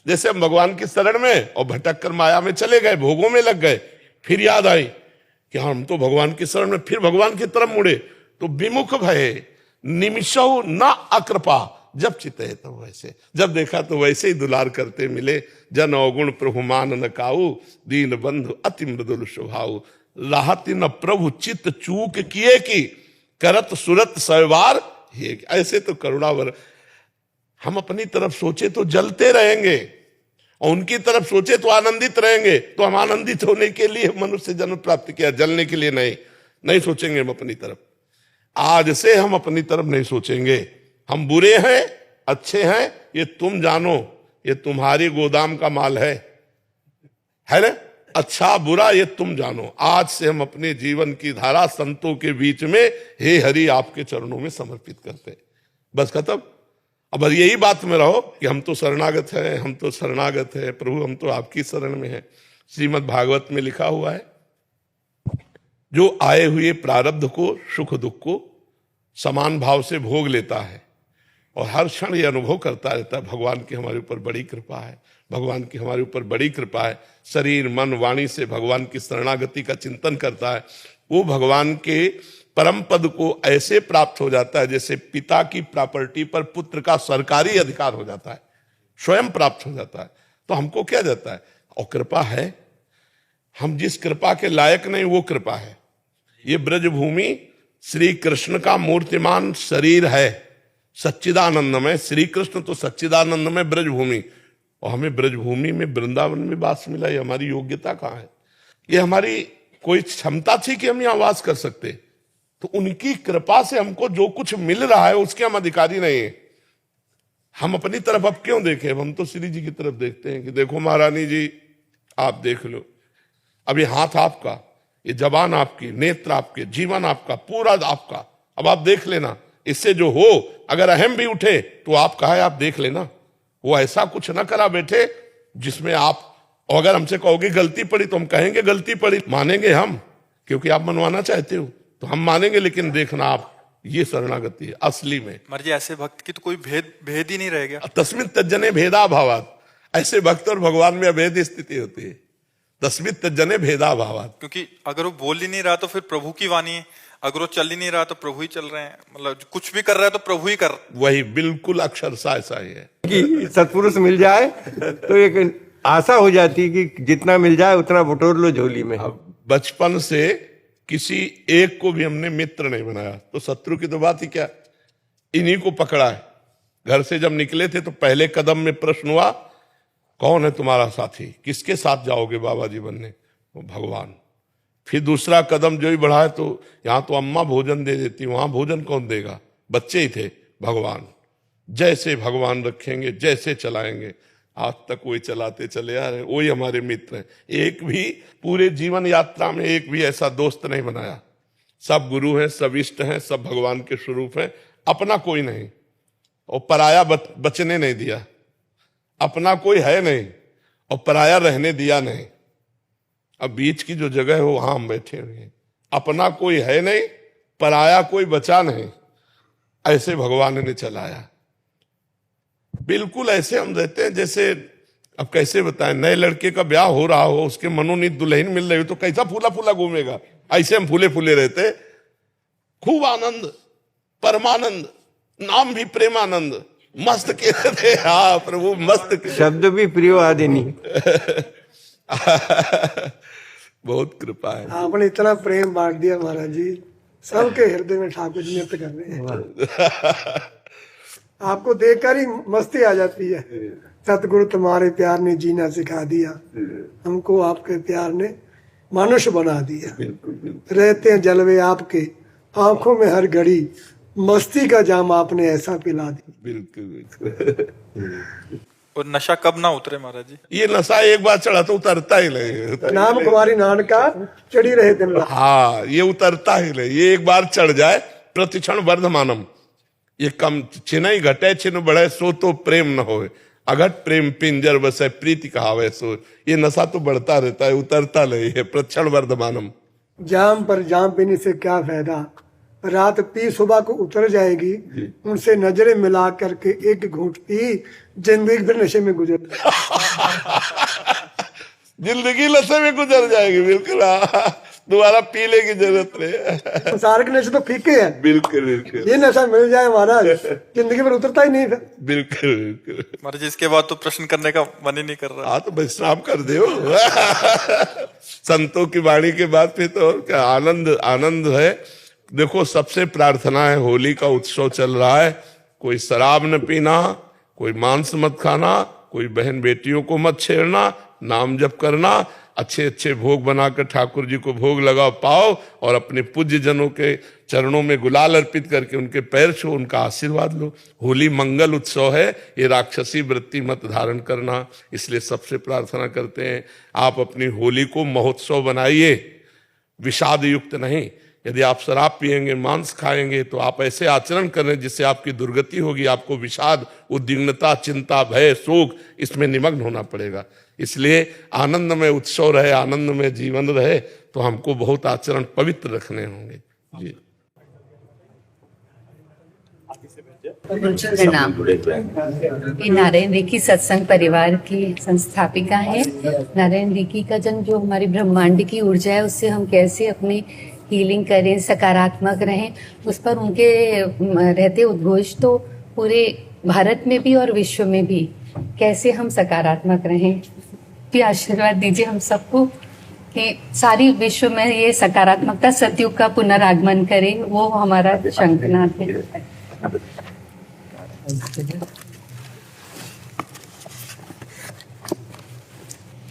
जैसे हम भगवान की शरण में और भटक कर माया में चले गए, भोगों में लग गए, फिर याद आई कि हम तो भगवान की शरण में, फिर भगवान की तरफ मुड़े। तो विमुख भये निमिषौ न अकृपा, जब चितये तब वैसे। जब देखा तो वैसे ही दुलार करते मिले। जन अवगुण प्रभु मान न काऊ, दीन बंधु अति मृदुल स्वभाव। राहति न प्रभु चित्त चूक किए की, करत सुरत सवार हे। ऐसे तो करुणावर। हम अपनी तरफ सोचे तो जलते रहेंगे, और उनकी तरफ सोचे तो आनंदित रहेंगे। तो हम आनंदित होने के लिए मनुष्य जन्म प्राप्त किया, जलने के लिए नहीं सोचेंगे हम अपनी तरफ। आज से हम अपनी तरफ नहीं सोचेंगे। हम बुरे हैं अच्छे हैं ये तुम जानो, ये तुम्हारी गोदाम का माल है ना। अच्छा बुरा ये तुम जानो। आज से हम अपने जीवन की धारा संतों के बीच में हे हरि आपके चरणों में समर्पित करते। बस खत्म। अब यही बात में रहो कि हम तो शरणागत हैं, हम तो शरणागत हैं प्रभु, हम तो आपकी शरण में हैं। श्रीमद् भागवत में लिखा हुआ है, जो आए हुए प्रारब्ध को, सुख दुख को समान भाव से भोग लेता है और हर क्षण ये अनुभव करता रहता है भगवान की हमारे ऊपर बड़ी कृपा है, भगवान की हमारे ऊपर बड़ी कृपा है। शरीर मन वाणी से भगवान की शरणागति का चिंतन करता है, वो भगवान के परम पद को ऐसे प्राप्त हो जाता है जैसे पिता की प्रॉपर्टी पर पुत्र का सरकारी अधिकार हो जाता है, स्वयं प्राप्त हो जाता है। तो हमको क्या जाता है, और कृपा है। हम जिस कृपा के लायक नहीं वो कृपा है। ये ब्रजभूमि श्री कृष्ण का मूर्तिमान शरीर है, सच्चिदानंदमय। श्री कृष्ण तो सच्चिदानंदमय ब्रजभूमि, और हमें ब्रजभूमि में वृंदावन में वास मिला। ये हमारी योग्यता कहाँ है? ये हमारी कोई क्षमता थी कि हम यहाँ वास कर सकते? तो उनकी कृपा से हमको जो कुछ मिल रहा है उसके हम अधिकारी नहीं है। हम अपनी तरफ अब क्यों देखें? हम तो श्री जी की तरफ देखते हैं कि देखो महारानी जी आप देख लो, अब ये हाथ आपका, ये जबान आपकी, नेत्र आपके, जीवन आपका, पूरा आपका। अब आप देख लेना, इससे जो हो अगर अहम भी उठे तो आपका है, आप देख लेना। वो ऐसा कुछ ना करा बैठे जिसमें आप, और अगर हमसे कहोगे गलती पड़ी तो हम कहेंगे गलती पड़ी, मानेंगे हम, क्योंकि आप मनवाना चाहते हो तो हम मानेंगे। लेकिन देखना आप, ये शरणागति है असली में।
मर्जी ऐसे भक्त की तो कोई भेद ही नहीं रह गया।
तस्मिन् तज्जने भेदाभावात्, ऐसे भक्त और भगवान में अभेद स्थिति होती है। तस्मिन् तज्जने भेदाभावात्,
क्योंकि अगर वो बोल ही नहीं रहा तो फिर प्रभु की वाणी है, अगर वो चल ही नहीं रहा तो प्रभु ही चल रहे हैं। मतलब कुछ भी कर रहा है तो प्रभु ही कर।
वही बिल्कुल अक्षरशः ऐसा ही है
कि सत्पुरुष मिल जाए तो एक आशा हो जाती है कि जितना मिल जाए उतना बटोर लो झोली में।
बचपन से किसी एक को भी हमने मित्र नहीं बनाया, तो शत्रु की तो बात ही क्या, इन्हीं को पकड़ा है। घर से जब निकले थे तो पहले कदम में प्रश्न हुआ, कौन है तुम्हारा साथी, किसके साथ जाओगे बाबा जी बनने? वो भगवान। फिर दूसरा कदम जो ही बढ़ा है तो यहाँ तो अम्मा भोजन दे देती, वहां भोजन कौन देगा? बच्चे ही थे, भगवान। जैसे भगवान रखेंगे, जैसे चलाएंगे। आज तक वही चलाते चले आ रहे, वही हमारे मित्र हैं। एक भी पूरे जीवन यात्रा में एक भी ऐसा दोस्त नहीं बनाया। सब गुरु हैं, सब इष्ट हैं, सब भगवान के स्वरूप हैं, अपना कोई नहीं। और पराया बचने नहीं दिया, अपना कोई है नहीं और पराया रहने दिया नहीं। अब बीच की जो जगह है वहां हम बैठे हुए हैं, अपना कोई है नहीं, पराया कोई बचा नहीं, ऐसे भगवान ने चलाया। बिल्कुल ऐसे हम रहते हैं जैसे, अब कैसे बताएं, नए लड़के का ब्याह हो रहा हो, उसके मनोनीत दुल्हन मिल रही हो तो कैसा फूला फूला घूमेगा, ऐसे हम फूले फूले रहते। खूब आनंद, परमानंद, नाम भी प्रेमानंद, मस्त के रहते। हाँ प्रभु मस्त के।
शब्द भी प्रियो आदि नहीं।
बहुत कृपा है।
आपने इतना प्रेम बांट दिया महाराज जी, सबके हृदय में ठाकुर जी नृत्य कर रहे हैं। आपको देखकर ही मस्ती आ जाती है। सतगुरु तुम्हारे प्यार ने जीना सिखा दिया, हमको आपके प्यार ने मनुष्य बना दिया। रहते हैं जलवे आपके, आंखों में हर घड़ी मस्ती का जाम आपने ऐसा पिला दिया।
बिल्कुल।
और नशा कब ना उतरे महाराज जी?
ये नशा एक बार चढ़ा तो उतरता ही नहीं।
नाम कुमारी नान का चढ़ी रहे दिन रात।
हाँ, ये उतरता ही नहीं। ये एक बार चढ़ जाए, प्रतिक्षण वर्धमानम। ये कम छिनई घटे छिन बढ़े, सो तो प्रेम न होए, अघट प्रेम पिंजर बसे प्रीति कहावे सो। ये नशा तो बढ़ता रहता है, उतरता नहीं है, प्रतिक्षण वर्धमानम।
जाम पर जाम पीने से क्या फायदा, रात पी सुबह को उतर जाएगी, उनसे नजरें मिला करके एक घूंट पी, जिंदगी फिर नशे में गुजर
जिंदगी नशे में गुजर जाएगी। बिल्कुल, दोबारा पीने की जरूरत नहीं।
संसार के नशे तो फीके हैं।
बिल्कुल बिल्कुल।
ये नशा मिल जाए महाराज, जिंदगी में उतरता ही नहीं था।
बिल्कुल बिल्कुल।
महाराज जी इसके बाद तो प्रश्न करने का मन ही नहीं कर रहा।
हाँ तो विश्राम कर दो। संतों की वाणी के बाद फिर तो और क्या आनंद आनंद है। देखो, सबसे प्रार्थना है, होली का उत्सव चल रहा है, कोई शराब न पीना, कोई मांस मत खाना, कोई बहन बेटियों को मत छेड़ना, नाम जप करना, अच्छे अच्छे भोग बनाकर ठाकुर जी को भोग लगाओ पाओ, और अपने पूज्य जनों के चरणों में गुलाल अर्पित करके उनके पैर छो, उनका आशीर्वाद लो। होली मंगल उत्सव है, ये राक्षसी वृत्ति मत धारण करना। इसलिए सबसे प्रार्थना करते हैं, आप अपनी होली को महोत्सव बनाइए, विषाद युक्त नहीं। यदि आप शराब पिएंगे, मांस खाएंगे, तो आप ऐसे आचरण करें जिससे आपकी दुर्गति होगी। आपको विषाद, उद्विग्नता, चिंता, भय, शोक, इसमें निमग्न होना पड़ेगा। इसलिए आनंद में उत्सव रहे, आनंद में जीवन रहे, तो हमको बहुत आचरण पवित्र रखने होंगे। जी
नाम नारायण रेखी सत्संग परिवार की संस्थापिका है। नारायण रेखी का जन्म, जो हमारी ब्रह्मांड की ऊर्जा है, उससे हम कैसे अपनी हीलिंग करें, सकारात्मक रहें, उस पर उनके रहते उद्घोष तो पूरे भारत में भी और विश्व में भी कैसे हम सकारात्मक रहें। भी आशीर्वाद दीजिए हम सबको कि सारी विश्व में ये सकारात्मकता, सतयुग का पुनरागमन करे, वो हमारा शंखनाद है।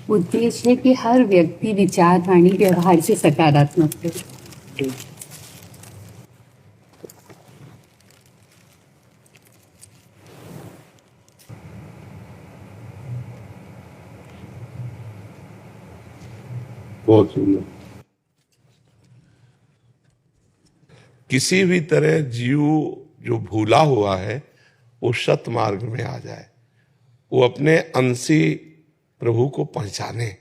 उद्देश्य है कि हर व्यक्ति विचार, वाणी, व्यवहार से सकारात्मक हो।
बहुत सुंदर। किसी भी तरह जीव जो भूला हुआ है वो सत मार्ग में आ जाए, वो अपने अंशी प्रभु को पहचाने।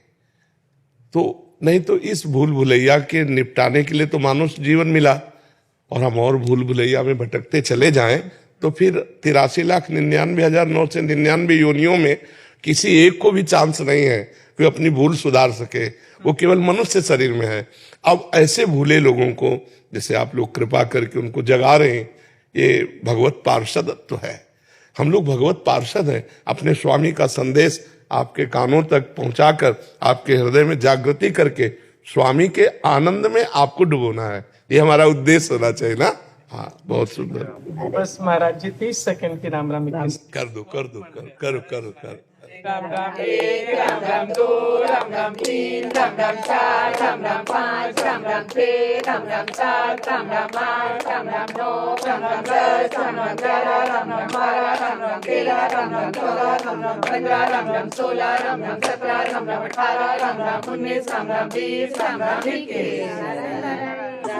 तो नहीं तो इस भूल भुलैया के निपटाने के लिए तो मानुष जीवन मिला, और हम और भूल भुलैया में भटकते चले जाएं तो फिर 83,99,999 योनियों में किसी एक को भी चांस नहीं है कि अपनी भूल सुधार सके। वो केवल मनुष्य शरीर में है। अब ऐसे भूले लोगों को जैसे आप लोग कृपा करके उनको जगा रहे हैं, ये भगवत पार्षदत्व है। हम लोग भगवत पार्षद हैं। अपने स्वामी का संदेश आपके कानों तक पहुंचाकर, आपके हृदय में जागृति करके स्वामी के आनंद में आपको डुबोना है। ये हमारा उद्देश्य होना चाहिए ना। हाँ, बहुत सुंदर।
बस महाराज जी 30 सेकंड की राम राम
कर दो।
राम राम एक, राम राम दो, राम राम तीन, राम राम चार, राम राम पाँच, राम राम छः, राम राम सात, राम राम आठ, राम राम नौ, राम राम 10, राम राम 11, राम राम 12, राम राम 13, राम राम 14, राम राम 15, राम राम 16, राम राम 17, राम राम 18, राम राम 19, राम राम 20, राम राम 21।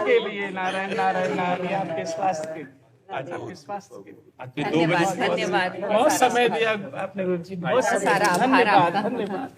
के लिए नारायण नारायण नारायण आपके स्वास्थ्य के आज आपके स्वास्थ्य के आपके 2
धन्यवाद धन्यवाद
बहुत समय दिया आपने गुरु जी बहुत
सारा आभार आपका।
धन्यवाद।